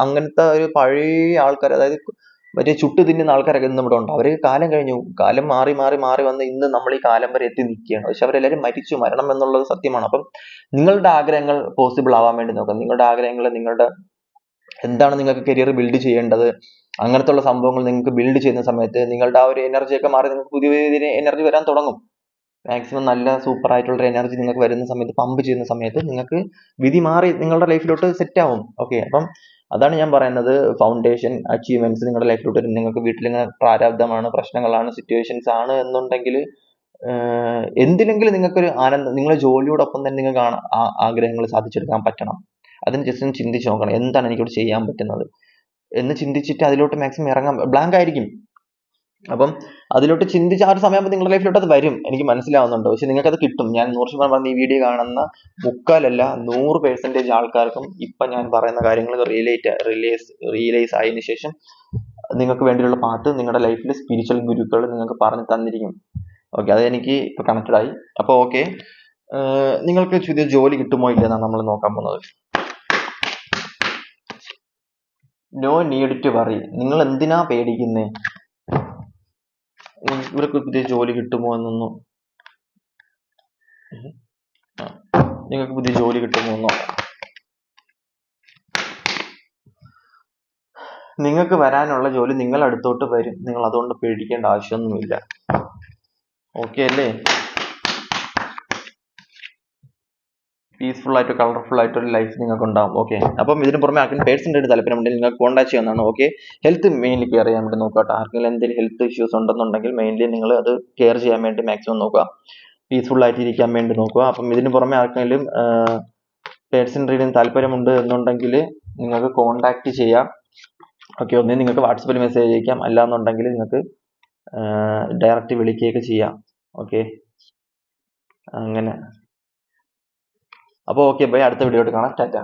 അങ്ങനത്തെ ഒരു പഴയ ആൾക്കാർ, അതായത് മറ്റേ ചുട്ടു തിന്നുന്ന ആൾക്കാരൊക്കെ ഇന്ന് ഇവിടെ ഉണ്ട്. അവര് കാലം കഴിഞ്ഞു, കാലം മാറി വന്ന് ഇന്ന് നമ്മൾ ഈ കാലം വരെ എത്തി നിൽക്കുകയാണ്. പക്ഷെ അവരെല്ലാവരും മരിച്ചു. മരണം എന്നുള്ളത് സത്യമാണ്. അപ്പം നിങ്ങളുടെ ആഗ്രഹങ്ങൾ പോസിബിൾ ആവാൻ വേണ്ടി നോക്കാം. നിങ്ങളുടെ ആഗ്രഹങ്ങൾ, എന്താണ് നിങ്ങൾക്ക് കരിയർ ബിൽഡ് ചെയ്യേണ്ടത്, അങ്ങനത്തെ ഉള്ള സംഭവങ്ങൾ നിങ്ങൾക്ക് ബിൽഡ് ചെയ്യുന്ന സമയത്ത് നിങ്ങളുടെ ആ ഒരു എനർജിയൊക്കെ മാറി നിങ്ങൾക്ക് പുതിയ എനർജി വരാൻ തുടങ്ങും. മാക്സിമം നല്ല സൂപ്പർ ആയിട്ടുള്ള ഒരു എനർജി നിങ്ങൾക്ക് വരുന്ന സമയത്ത്, പമ്പ് ചെയ്യുന്ന സമയത്ത് നിങ്ങൾക്ക് വിധി മാറി നിങ്ങളുടെ ലൈഫിലോട്ട് സെറ്റ് ആവും. ഓക്കെ, അപ്പം അതാണ് ഞാൻ പറയുന്നത്. ഫൗണ്ടേഷൻ അച്ചീവ്മെന്റ്സ് നിങ്ങളുടെ ലൈഫിലോട്ട് വരും. നിങ്ങൾക്ക് വീട്ടിലിങ്ങനെ പ്രാരാബ്ധമാണ്, പ്രശ്നങ്ങളാണ്, സിറ്റുവേഷൻസ് ആണ് എന്നുണ്ടെങ്കിൽ എന്തിലെങ്കിലും നിങ്ങൾക്കൊരു ആനന്ദം, നിങ്ങളുടെ ജോലിയോടൊപ്പം തന്നെ നിങ്ങൾക്ക് ആഗ്രഹങ്ങൾ സാധിച്ചെടുക്കാൻ പറ്റണം. അതിന് ജസ്റ്റ് ഒന്ന് ചിന്തിച്ച് നോക്കണം, എന്താണ് എനിക്കിവിടെ ചെയ്യാൻ പറ്റുന്നത് എന്ന് ചിന്തിച്ചിട്ട് അതിലോട്ട് മാക്സിമം ഇറങ്ങാൻ. ബ്ലാങ്ക് ആയിരിക്കും, അപ്പം അതിലോട്ട് ചിന്തിച്ച് ആ ഒരു സമയമാകുമ്പോൾ നിങ്ങളുടെ ലൈഫിലോട്ട് അത് വരും, എനിക്ക് മനസ്സിലാവുന്നുണ്ട്. പക്ഷെ നിങ്ങൾക്ക് അത് കിട്ടും. ഞാൻ 100% പറഞ്ഞ ഈ വീഡിയോ കാണുന്ന 100% ആൾക്കാർക്കും ഇപ്പൊ ഞാൻ പറയുന്ന കാര്യങ്ങൾ റിയലൈസ് ആയതിനു ശേഷം നിങ്ങൾക്ക് വേണ്ടിയുള്ള പാത്ത് നിങ്ങളുടെ ലൈഫിൽ സ്പിരിച്വൽ ഗുരുക്കൾ നിങ്ങൾക്ക് പറഞ്ഞു തന്നിരിക്കും. ഓക്കെ, അത് എനിക്ക് ഇപ്പൊ കണക്റ്റഡ് ആയി. അപ്പൊ ഓക്കെ, നിങ്ങൾക്ക് പുതിയ ജോലി കിട്ടുമോ ഇല്ലെന്നാണ് നമ്മൾ നോക്കാൻ പോകുന്നത്. No need to worry. നിങ്ങൾ എന്തിനാ പേടിക്കുന്നേ? ഇവർക്ക് പുതിയ ജോലി കിട്ടുമോ എന്നൊന്നും, നിങ്ങൾക്ക് പുതിയ ജോലി കിട്ടുമോ എന്നോ, നിങ്ങൾക്ക് വരാനുള്ള ജോലി നിങ്ങളുടെ അടുത്തോട്ട് വരും. നിങ്ങൾ അതുകൊണ്ട് പേടിക്കേണ്ട ആവശ്യമൊന്നുമില്ല. ഓക്കെ അല്ലേ? പീസ്ഫുൾ ആയിട്ട് കളർഫുൾ ആയിട്ടൊരു ലൈഫ് നിങ്ങൾക്ക് ഉണ്ടാവും. ഓക്കെ, അപ്പം ഇതിന് പുറമെ ആർക്കും പേഴ്സണൽ താല്പര്യമുണ്ടെങ്കിൽ നിങ്ങൾക്ക് കോൺടാക്ട് ചെയ്യാവുന്നതാണ്. ഓക്കെ, ഹെൽത്ത് മെയിൻലി കെയർ ചെയ്യാൻ വേണ്ടി നോക്കുക. ആർക്കെങ്കിലും എന്തെങ്കിലും ഹെൽത്ത് ഇഷ്യൂസ് ഉണ്ടെന്നുണ്ടെങ്കിൽ മെയിൻലി നിങ്ങൾ അത് കെയർ ചെയ്യാൻ വേണ്ടി മാക്സിമം നോക്കുക. പീസ്ഫുൾ ആയിട്ട് ഇരിക്കാൻ വേണ്ടി നോക്കുക. അപ്പം ഇതിന് പുറമെ ആർക്കെങ്കിലും പേഴ്സണൽ റീഡിങ് താല്പര്യമുണ്ട് എന്നുണ്ടെങ്കിൽ നിങ്ങൾക്ക് കോൺടാക്ട് ചെയ്യാം. ഓക്കെ, ഒന്നേ നിങ്ങൾക്ക് വാട്സപ്പിൽ മെസ്സേജ് അയക്കാം, അല്ലാന്നുണ്ടെങ്കിൽ നിങ്ങൾക്ക് ഡയറക്റ്റ് വിളിക്കുകയൊക്കെ ചെയ്യാം. ഓക്കെ, അങ്ങനെ. അപ്പോൾ ഓക്കെ ബൈ, അടുത്ത വീഡിയോ ആയിട്ട് കാണാം. ടാറ്റ.